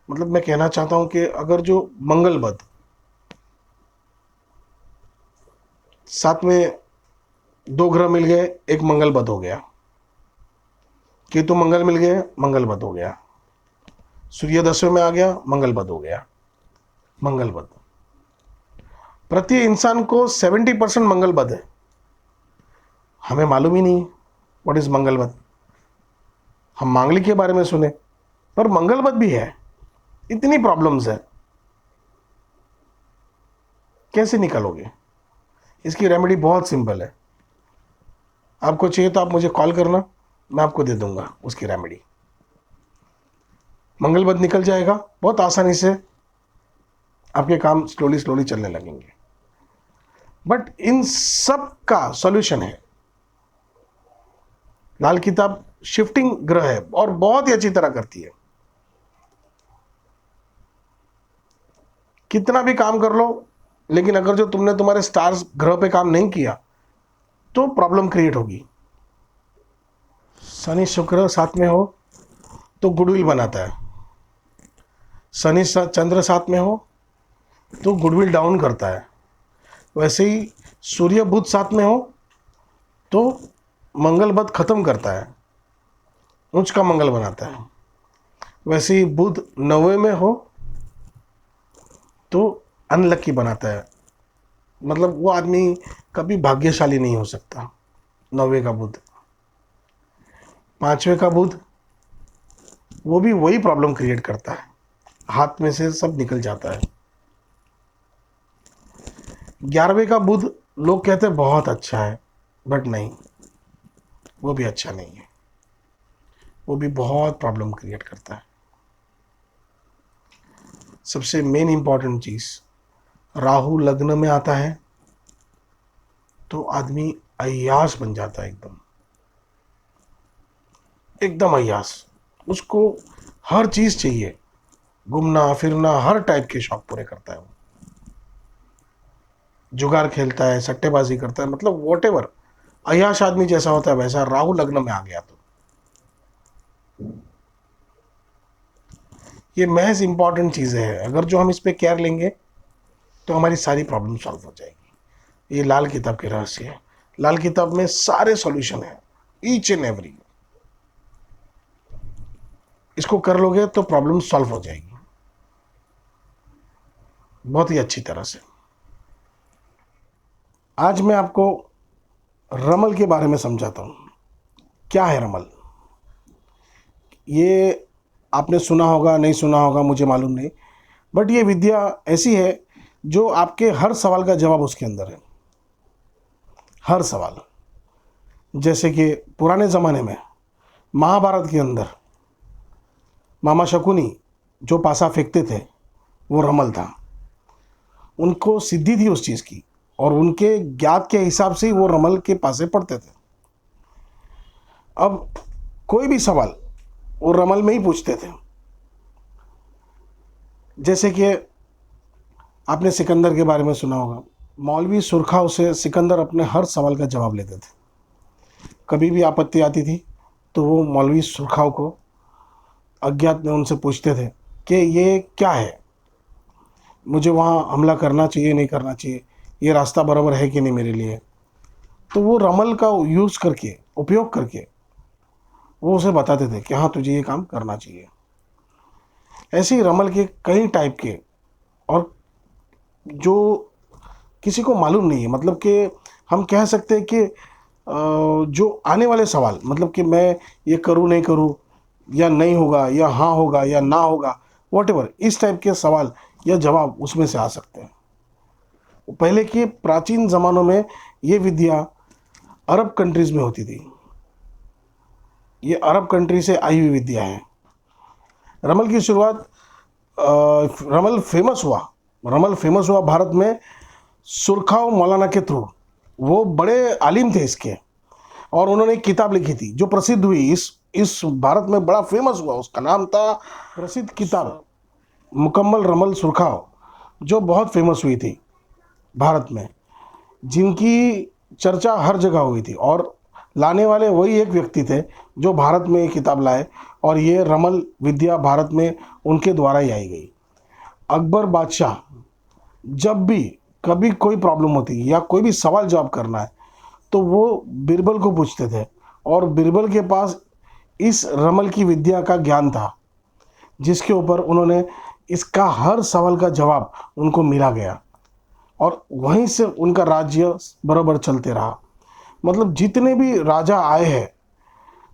मतलब मैं कहना चाहता हूं कि अगर जो मंगल बद, साथ में 2 ग्रह मिल गए, एक मंगल बद हो गया, केतु मंगल मिल गए, मंगल बद हो गया, सूर्य 10वें में आ गया, मंगल बद हो गया। मंगल बद, प्रति इंसान को 70% मंगल बद है, हमें मालूम ही नहीं व्हाट इज मंगल बद। हम मांगलिक के बारे में सुने, पर मंगल बद भी है, इतनी प्रॉब्लम्स है, कैसे निकलोगे? इसकी रेमेडी बहुत सिंपल है, आपको चाहिए तो आप मुझे कॉल करना, मैं आपको दे दूंगा उसकी रेमेडी। मंगल बद निकल जाएगा बहुत आसानी से, आपके काम स्लोली स्लोली चलने लगेंगे। बट इन सब का सॉल्यूशन है लाल किताब। शिफ्टिंग ग्रह है और बहुत ही अच्छी तरह करती है, कितना भी काम कर लो, लेकिन अगर जो तुमने तुम्हारे स्टार्स ग्रह पे काम नहीं किया तो प्रॉब्लम क्रिएट होगी। शनि शुक्र साथ में हो तो गुडविल बनाता है, शनि चंद्र साथ में हो तो गुडविल डाउन करता है, वैसे ही सूर्य बुध साथ में हो तो मंगल बद खत्म करता है, उच्च का मंगल बनाता है। वैसे ही बुध 9वें में हो तो अनलकी बनाता है, मतलब वो आदमी कभी भाग्यशाली नहीं हो सकता। 9वें का बुध, 5वें का बुध, वो भी वही प्रॉब्लम क्रिएट करता है, हाथ में से सब निकल जाता है। 11वें का बुध लोग कहते हैं बहुत अच्छा है, बट नहीं, वो भी अच्छा नहीं है, वो भी बहुत प्रॉब्लम क्रिएट करता है। सबसे मेन इंपॉर्टेंट चीज, राहु लग्न में आता है तो आदमी अय्यास बन जाता है, एकदम एकदम अय्यास। उसको हर चीज चाहिए, घूमना फिरना, हर टाइप के शौक पूरे करता है वो, जुगार खेलता है, सट्टेबाजी करता है, मतलब वॉटेवर अय्याश आदमी जैसा होता है वैसा। राहु लग्न में आ गया तो ये महज इंपॉर्टेंट चीजें हैं, अगर जो हम इस पे केयर लेंगे तो हमारी सारी प्रॉब्लम सॉल्व हो जाएगी। ये लाल किताब के रहस्य है, लाल किताब में सारे सॉल्यूशन है, ईच एंड एवरी। इसको कर लोगे तो प्रॉब्लम सॉल्व हो जाएगी बहुत ही अच्छी तरह से। आज मैं आपको रमल के बारे में समझाता हूं। क्या है रमल? ये आपने सुना होगा, नहीं सुना होगा, मुझे मालूम नहीं, बट ये विद्या ऐसी है जो आपके हर सवाल का जवाब उसके अंदर है, हर सवाल। जैसे कि पुराने ज़माने में महाभारत के अंदर मामा शकुनी जो पासा फेंकते थे वो रमल था, उनको सिद्धि थी उस चीज़ की, और उनके ज्ञात के हिसाब से ही वो रमल के पासे पढ़ते थे। अब कोई भी सवाल वो रमल में ही पूछते थे। जैसे कि आपने सिकंदर के बारे में सुना होगा, मौलवी सुरखाव से सिकंदर अपने हर सवाल का जवाब लेते थे। कभी भी आपत्ति आती थी तो वो मौलवी सुरखाव को अज्ञात में उनसे पूछते थे कि ये क्या है, मुझे वहाँ हमला करना चाहिए नहीं करना चाहिए, ये रास्ता बराबर है कि नहीं मेरे लिए। तो वो रमल का यूज़ करके, उपयोग करके वो उसे बताते थे कि हाँ तुझे ये काम करना चाहिए। ऐसे ही रमल के कई टाइप के और जो किसी को मालूम नहीं है, मतलब कि हम कह सकते हैं कि जो आने वाले सवाल, मतलब कि मैं ये करूँ नहीं करूँ, या नहीं होगा या हाँ होगा या ना होगा, वॉटेवर, इस टाइप के सवाल या जवाब उसमें से आ सकते हैं। पहले के प्राचीन ज़मानों में ये विद्या अरब कंट्रीज़ में होती थी। ये अरब कंट्री से आई हुई विद्या है। रमल की शुरुआत रमल फेमस हुआ, रमल फेमस हुआ भारत में सुरखाव मौलाना के थ्रू। वो बड़े आलिम थे इसके, और उन्होंने एक किताब लिखी थी जो प्रसिद्ध हुई, इस भारत में बड़ा फेमस हुआ। उसका नाम था, प्रसिद्ध किताब मुकम्मल रमल सुरखाव, जो बहुत फेमस हुई थी भारत में, जिनकी चर्चा हर जगह हुई थी। और लाने वाले वही एक व्यक्ति थे जो भारत में ये किताब लाए, और ये रमल विद्या भारत में उनके द्वारा ही आई गई। अकबर बादशाह जब भी कभी कोई प्रॉब्लम होती या कोई भी सवाल जवाब करना है तो वो बीरबल को पूछते थे, और बीरबल के पास इस रमल की विद्या का ज्ञान था, जिसके ऊपर उन्होंने इसका हर सवाल का जवाब उनको मिला गया, और वहीं से उनका राज्य बराबर चलते रहा। मतलब जितने भी राजा आए हैं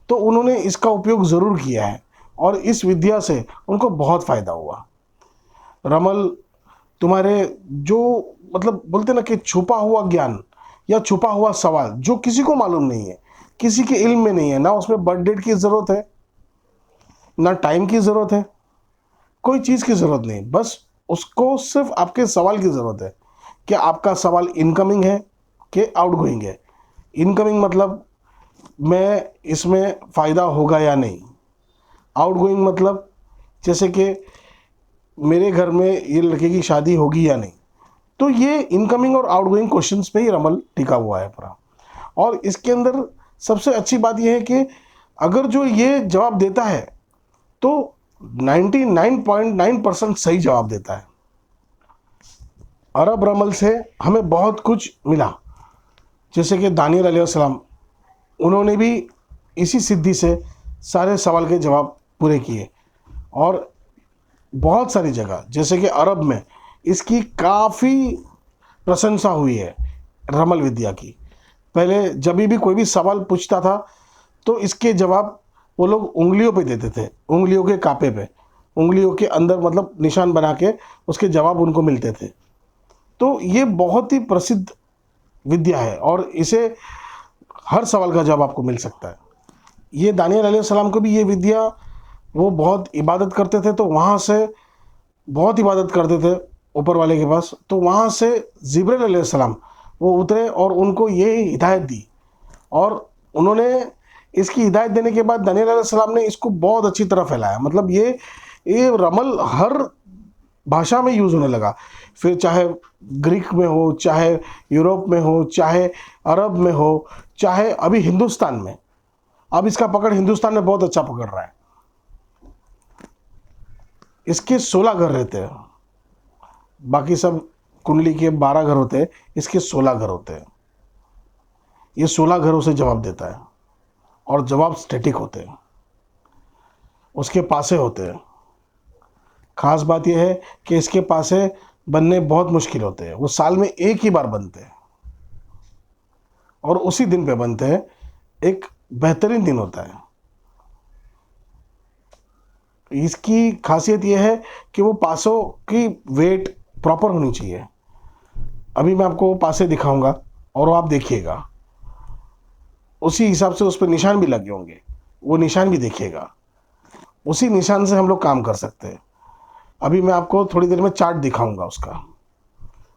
तो उन्होंने इसका उपयोग ज़रूर किया है, और इस विद्या से उनको बहुत फ़ायदा हुआ। रमल तुम्हारे जो, मतलब बोलते ना कि छुपा हुआ ज्ञान या छुपा हुआ सवाल जो किसी को मालूम नहीं है, किसी के इल्म में नहीं है, ना उसमें बर्थ डेट की ज़रूरत है, ना टाइम की ज़रूरत है, कोई चीज़ की ज़रूरत नहीं, बस उसको सिर्फ आपके सवाल की ज़रूरत है। क्या आपका सवाल इनकमिंग है कि आउटगोइंग है? इनकमिंग मतलब मैं इसमें फ़ायदा होगा या नहीं, आउटगोइंग मतलब जैसे कि मेरे घर में ये लड़के की शादी होगी या नहीं। तो ये इनकमिंग और आउटगोइंग क्वेश्चंस पे ही रमल टिका हुआ है पूरा। और इसके अंदर सबसे अच्छी बात यह है कि अगर जो ये जवाब देता है तो 99.9% सही जवाब देता है। अरब रमल से हमें बहुत कुछ मिला, जैसे कि दानियल अलैहिस्सलाम, उन्होंने भी इसी सिद्धि से सारे सवाल के जवाब पूरे किए। और बहुत सारी जगह जैसे कि अरब में इसकी काफ़ी प्रशंसा हुई है रमल विद्या की। पहले जब भी कोई भी सवाल पूछता था तो इसके जवाब वो लोग उंगलियों पे देते थे, उंगलियों के कापे पे, उंगलियों के अंदर मतलब निशान बना के उसके जवाब उनको मिलते थे। तो ये बहुत ही प्रसिद्ध विद्या है, और इसे हर सवाल का जवाब आपको मिल सकता है। ये दानियल अलैहिस्सलाम को भी ये विद्या, वो बहुत इबादत करते थे, तो वहाँ से बहुत इबादत करते थे ऊपर वाले के पास, तो वहाँ से जिब्रील अलैहिस्सलाम वो उतरे और उनको ये हिदायत दी, और उन्होंने इसकी हिदायत देने के बाद दानियल अलैहिस्सलाम ने इसको बहुत अच्छी तरह फैलाया। मतलब ये रमल हर भाषा में यूज़ होने लगा, फिर चाहे ग्रीक में हो, चाहे यूरोप में हो, चाहे अरब में हो, चाहे अभी हिंदुस्तान में। अब इसका पकड़ हिंदुस्तान में बहुत अच्छा पकड़ रहा है। इसके 16 घर रहते हैं, बाकी सब कुंडली के 12 घर होते हैं, इसके 16 घर होते हैं। ये 16 घरों से जवाब देता है, और जवाब स्टैटिक होते हैं, उसके पासे होते हैं। खास बात यह है कि इसके पासे बनने बहुत मुश्किल होते हैं, वो साल में एक ही बार बनते हैं, और उसी दिन पे बनते हैं। एक बेहतरीन दिन होता है। इसकी खासियत यह है कि वो पासों की वेट प्रॉपर होनी चाहिए। अभी मैं आपको पासे दिखाऊंगा और वो आप देखिएगा, उसी हिसाब से उस पर निशान भी लगे होंगे, वो निशान भी देखिएगा, उसी निशान से हम लोग काम कर सकते हैं। अभी मैं आपको थोड़ी देर में चार्ट दिखाऊंगा उसका,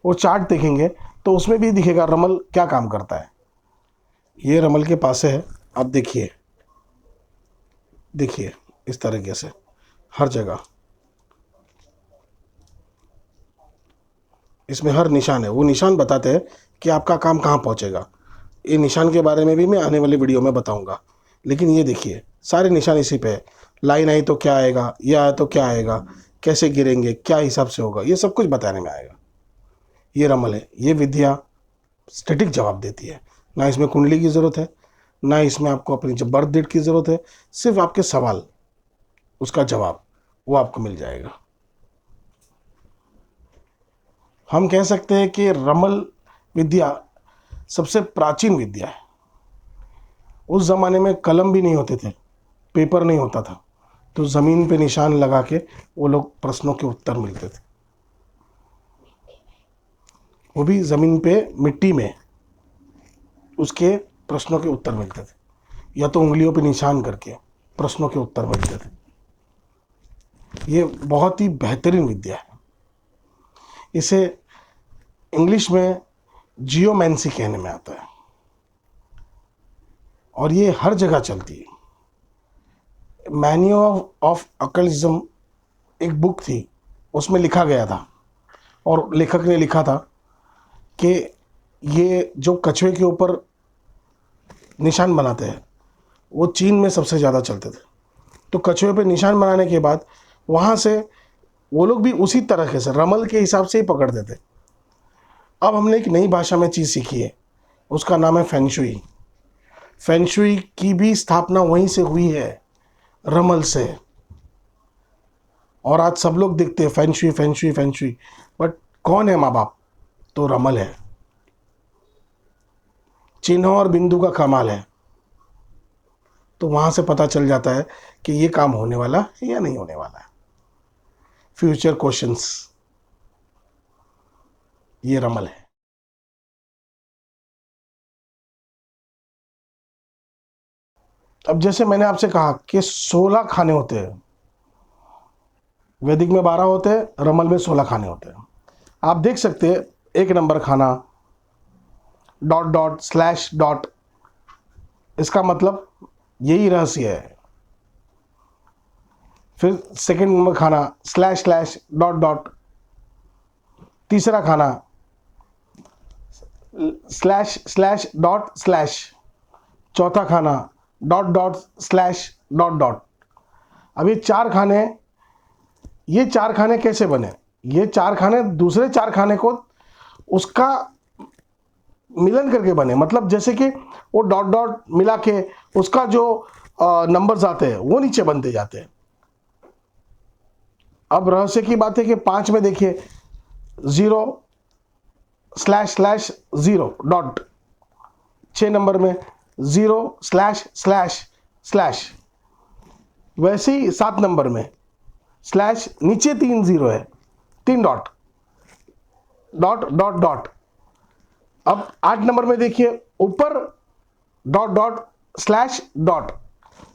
वो चार्ट देखेंगे तो उसमें भी दिखेगा रमल क्या काम करता है। ये रमल के पासे है, आप देखिए, देखिए इस तरीके से हर जगह इसमें हर निशान है, वो निशान बताते हैं कि आपका काम कहाँ पहुँचेगा। ये निशान के बारे में भी मैं आने वाली वीडियो में बताऊंगा, लेकिन ये देखिए सारे निशान इसी पे है। लाइन आई तो क्या आएगा, ये आया तो क्या आएगा, कैसे गिरेंगे, क्या हिसाब से होगा, ये सब कुछ बताने में आएगा। ये रमल है, ये विद्या स्टैटिक जवाब देती है, ना इसमें कुंडली की ज़रूरत है, ना इसमें आपको अपनी जब बर्थ डेट की ज़रूरत है, सिर्फ आपके सवाल, उसका जवाब वो आपको मिल जाएगा। हम कह सकते हैं कि रमल विद्या सबसे प्राचीन विद्या है। उस ज़माने में कलम भी नहीं होते थे, पेपर नहीं होता था, तो ज़मीन पे निशान लगा के वो लोग प्रश्नों के उत्तर मिलते थे, वो भी ज़मीन पे मिट्टी में उसके प्रश्नों के उत्तर मिलते थे, या तो उंगलियों पे निशान करके प्रश्नों के उत्तर मिलते थे। ये बहुत ही बेहतरीन विद्या है। इसे इंग्लिश में जियोमेंसी कहने में आता है और ये हर जगह चलती है। मैन्यूअल ऑफ अकलिज्म एक बुक थी, उसमें लिखा गया था और लेखक ने लिखा था कि ये जो कछुए के ऊपर निशान बनाते हैं वो चीन में सबसे ज़्यादा चलते थे। तो कछुए पे निशान बनाने के बाद वहाँ से वो लोग भी उसी तरह से रमल के हिसाब से ही पकड़ते थे। अब हमने एक नई भाषा में चीज़ सीखी है, उसका नाम है फेंगशुई। फेंगशुई की भी स्थापना वहीं से हुई है, रमल से। और आज सब लोग देखते हैं फेंगशुई फेंगशुई फेंगशुई, बट कौन है माँ बाप? तो रमल है। चिन्हों और बिंदु का कमाल है। तो वहाँ से पता चल जाता है कि ये काम होने वाला है या नहीं होने वाला है। फ्यूचर क्वेश्चंस, ये रमल है। अब जैसे मैंने आपसे कहा कि 16 खाने होते हैं, वैदिक में 12 होते हैं, रमल में 16 खाने होते हैं। आप देख सकते हैं 1 नंबर खाना डॉट डॉट स्लैश डॉट, इसका मतलब यही रहस्य है। फिर सेकंड नंबर खाना स्लैश स्लैश डॉट डॉट, तीसरा खाना स्लैश स्लैश डॉट स्लैश, चौथा खाना dot dot slash dot dot. अब ये चार खाने कैसे बने? ये 4 खाने दूसरे 4 खाने को उसका मिलन करके बने। मतलब जैसे कि वो डॉट डॉट मिला के उसका जो नंबर्स आते हैं वो नीचे बनते जाते हैं। अब रहस्य की बात है कि 5 में देखिए 0 स्लैश स्लैश 0 डॉट, 6 नंबर में 0 स्लैश स्लैश स्लैश, वैसे ही 7 नंबर में स्लैश नीचे 3 0 है, 3 डॉट डॉट डॉट डॉट। अब 8 नंबर में देखिए ऊपर dot dot slash dot,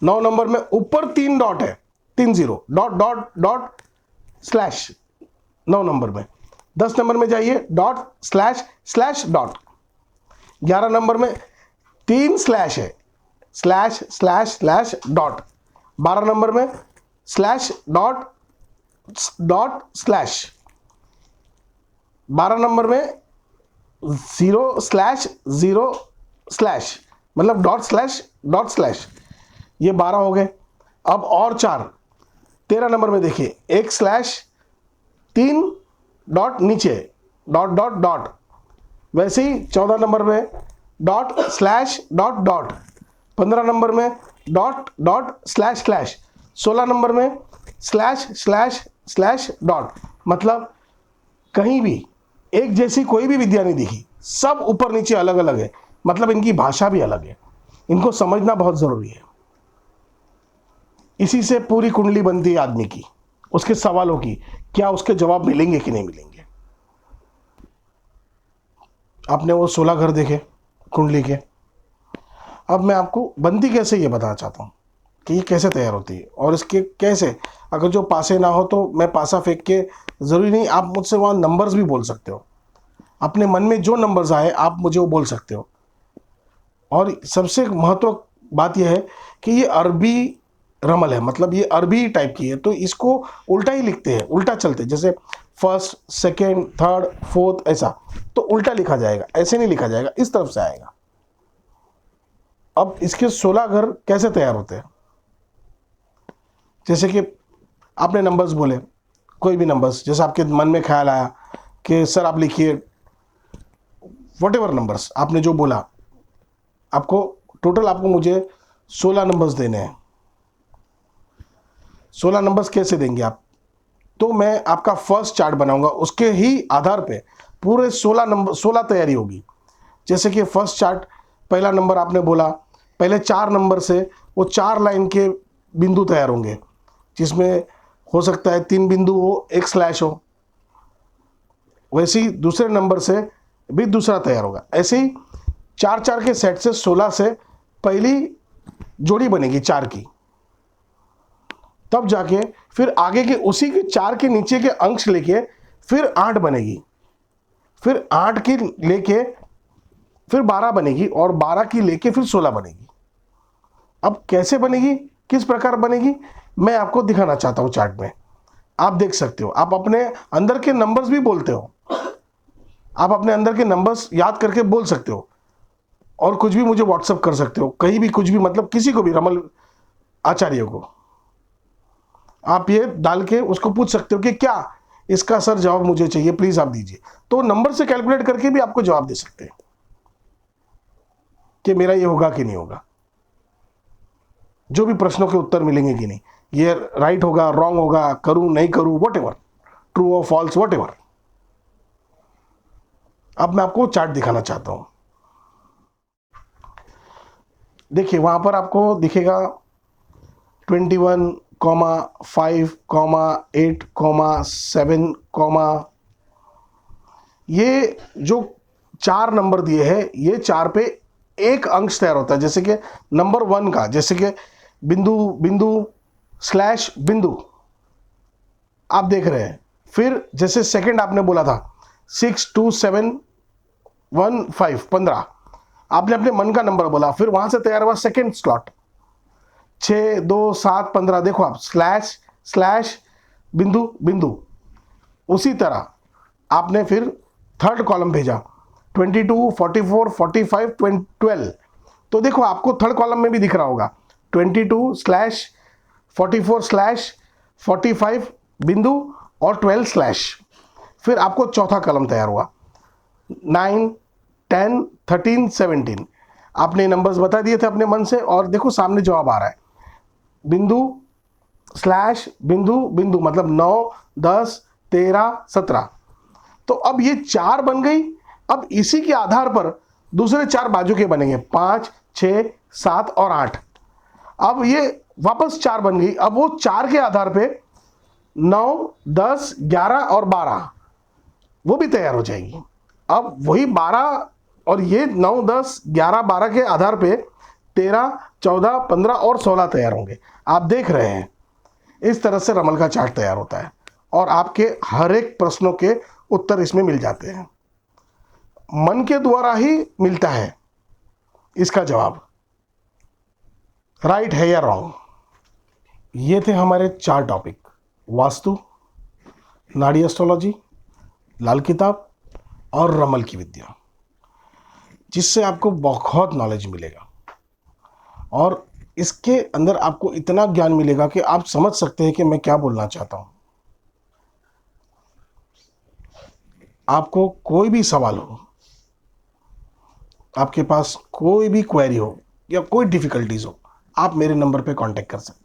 9 number में ऊपर 3 डॉट है, 3 0 dot dot dot slash 9 number में। 10 नंबर में जाइए dot slash slash dot. 11 number में 3 स्लैश है, slash slash slash dot. 12 number में slash dot dot slash. 12 number में 0 स्लैश 0 स्लैश, मतलब डॉट स्लैश। ये 12 हो गए। अब और 4, 13 नंबर में देखिए 1 स्लैश 3 डॉट नीचे डॉट डॉट डॉट, वैसे ही 14 नंबर में dot slash dot dot, 15 number में dot dot slash slash, 16 number में स्लैश स्लैश स्लैश डॉट। मतलब कहीं भी एक जैसी कोई भी विद्या नहीं दिखी, सब ऊपर नीचे अलग अलग है। मतलब इनकी भाषा भी अलग है, इनको समझना बहुत ज़रूरी है। इसी से पूरी कुंडली बनती है आदमी की, उसके सवालों की, क्या उसके जवाब मिलेंगे कि नहीं मिलेंगे। आपने वो 16 घर देखे कुंडली के। अब मैं आपको बनती कैसे ये बताना चाहता हूँ कि ये कैसे तैयार होती है और इसके कैसे, अगर जो पासे ना हो तो मैं पासा फेंक के, ज़रूरी नहीं आप मुझसे वहाँ नंबर्स भी बोल सकते हो, अपने मन में जो नंबर्स आए आप मुझे वो बोल सकते हो। और सबसे महत्व बात यह है कि ये अरबी रमल है, मतलब ये अरबी टाइप की है, तो इसको उल्टा ही लिखते हैं, उल्टा चलते, जैसे फर्स्ट सेकेंड थर्ड फोर्थ ऐसा, तो उल्टा लिखा जाएगा, ऐसे नहीं लिखा जाएगा, इस तरफ से आएगा। अब इसके 16 घर कैसे तैयार होते हैं? जैसे कि आपने नंबर्स बोले, कोई भी नंबर्स, जैसे आपके मन में ख्याल आया कि सर आप लिखिए वट एवर नंबर्स, आपने जो बोला, आपको टोटल आपको मुझे 16 नंबर्स देने हैं। 16 नंबर्स कैसे देंगे आप? तो मैं आपका फर्स्ट चार्ट बनाऊंगा, उसके ही आधार पे पूरे 16 नंबर 16 तैयारी होगी। जैसे कि फर्स्ट चार्ट, पहला नंबर आपने बोला, पहले 4 नंबर से वो 4 लाइन के बिंदु तैयार होंगे, जिसमें हो सकता है 3 बिंदु हो, 1 स्लैश हो। वैसे ही दूसरे नंबर से भी दूसरा तैयार होगा। ऐसे ही 4-4 के सेट से 16 से पहली जोड़ी बनेगी 4 की, तब जाके फिर आगे के उसी के 4 के नीचे के अंश लेके फिर 8 बनेगी, फिर 8 की लेके फिर 12 बनेगी, और 12 की लेके फिर 16 बनेगी। अब कैसे बनेगी, किस प्रकार बनेगी, मैं आपको दिखाना चाहता हूं चार्ट में। आप देख सकते हो, आप अपने अंदर के नंबर्स भी बोलते हो, आप अपने अंदर के नंबर्स याद करके बोल सकते हो, और कुछ भी मुझे व्हाट्सअप कर सकते हो, कहीं भी कुछ भी, मतलब किसी को भी, रमल आचार्य को आप ये डाल के उसको पूछ सकते हो कि क्या इसका सर जवाब मुझे चाहिए, प्लीज आप दीजिए। तो नंबर से कैलकुलेट करके भी आपको जवाब दे सकते हैं कि मेरा ये होगा कि नहीं होगा, जो भी प्रश्नों के उत्तर मिलेंगे कि नहीं, ये राइट होगा, रॉन्ग होगा, करूं नहीं करूं, वट एवर, ट्रू और फॉल्स, वट एवर। अब मैं आपको चार्ट दिखाना चाहता हूं। देखिए वहां पर आपको दिखेगा 21,5,8,7, ये जो 4 नंबर दिए हैं, ये 4 पे एक अंश तैयार होता है। जैसे कि नंबर 1 का, जैसे कि बिंदु बिंदु स्लैश बिंदु, आप देख रहे हैं। फिर जैसे सेकंड आपने बोला था 6, 2, 7, 1, 5, 15, आपने अपने मन का नंबर बोला, फिर वहां से तैयार हुआ सेकंड स्लॉट 6, 2, 7, 15। देखो आप, स्लैश स्लैश बिंदु बिंदु। उसी तरह आपने फिर थर्ड कॉलम भेजा 22, 44, 45, 12। तो देखो आपको थर्ड कॉलम में भी दिख रहा होगा 22/44/45 बिंदु और 12 स्लैश। फिर आपको चौथा कॉलम तैयार हुआ 9, 10, 13, 17। आपने नंबर्स बता दिए थे अपने मन से, और देखो सामने जवाब आ रहा है बिंदु स्लैश बिंदु बिंदु, मतलब 9, 10, 13, 17। तो अब ये 4 बन गई। अब इसी के आधार पर दूसरे 4 बाजू के बनेंगे 5, 6, 7 और 8। अब ये वापस 4 बन गई। अब वो 4 के आधार पे 9, 10, 11 और 12 वो भी तैयार हो जाएगी। अब वही 12 और ये 9, 10, 11, 12 के आधार पे 13, 14, 15 और 16 तैयार होंगे। आप देख रहे हैं इस तरह से रमल का चार्ट तैयार होता है, और आपके हर एक प्रश्नों के उत्तर इसमें मिल जाते हैं। मन के द्वारा ही मिलता है इसका जवाब, राइट है या रॉन्ग। ये थे हमारे 4 टॉपिक, वास्तु, नाड़ी एस्ट्रोलॉजी, लाल किताब और रमल की विद्या, जिससे आपको बहुत नॉलेज मिलेगा, और इसके अंदर आपको इतना ज्ञान मिलेगा कि आप समझ सकते हैं कि मैं क्या बोलना चाहता हूं। आपको कोई भी सवाल हो, आपके पास कोई भी क्वेरी हो या कोई डिफिकल्टीज हो, आप मेरे नंबर पे कांटेक्ट कर सकते हैं।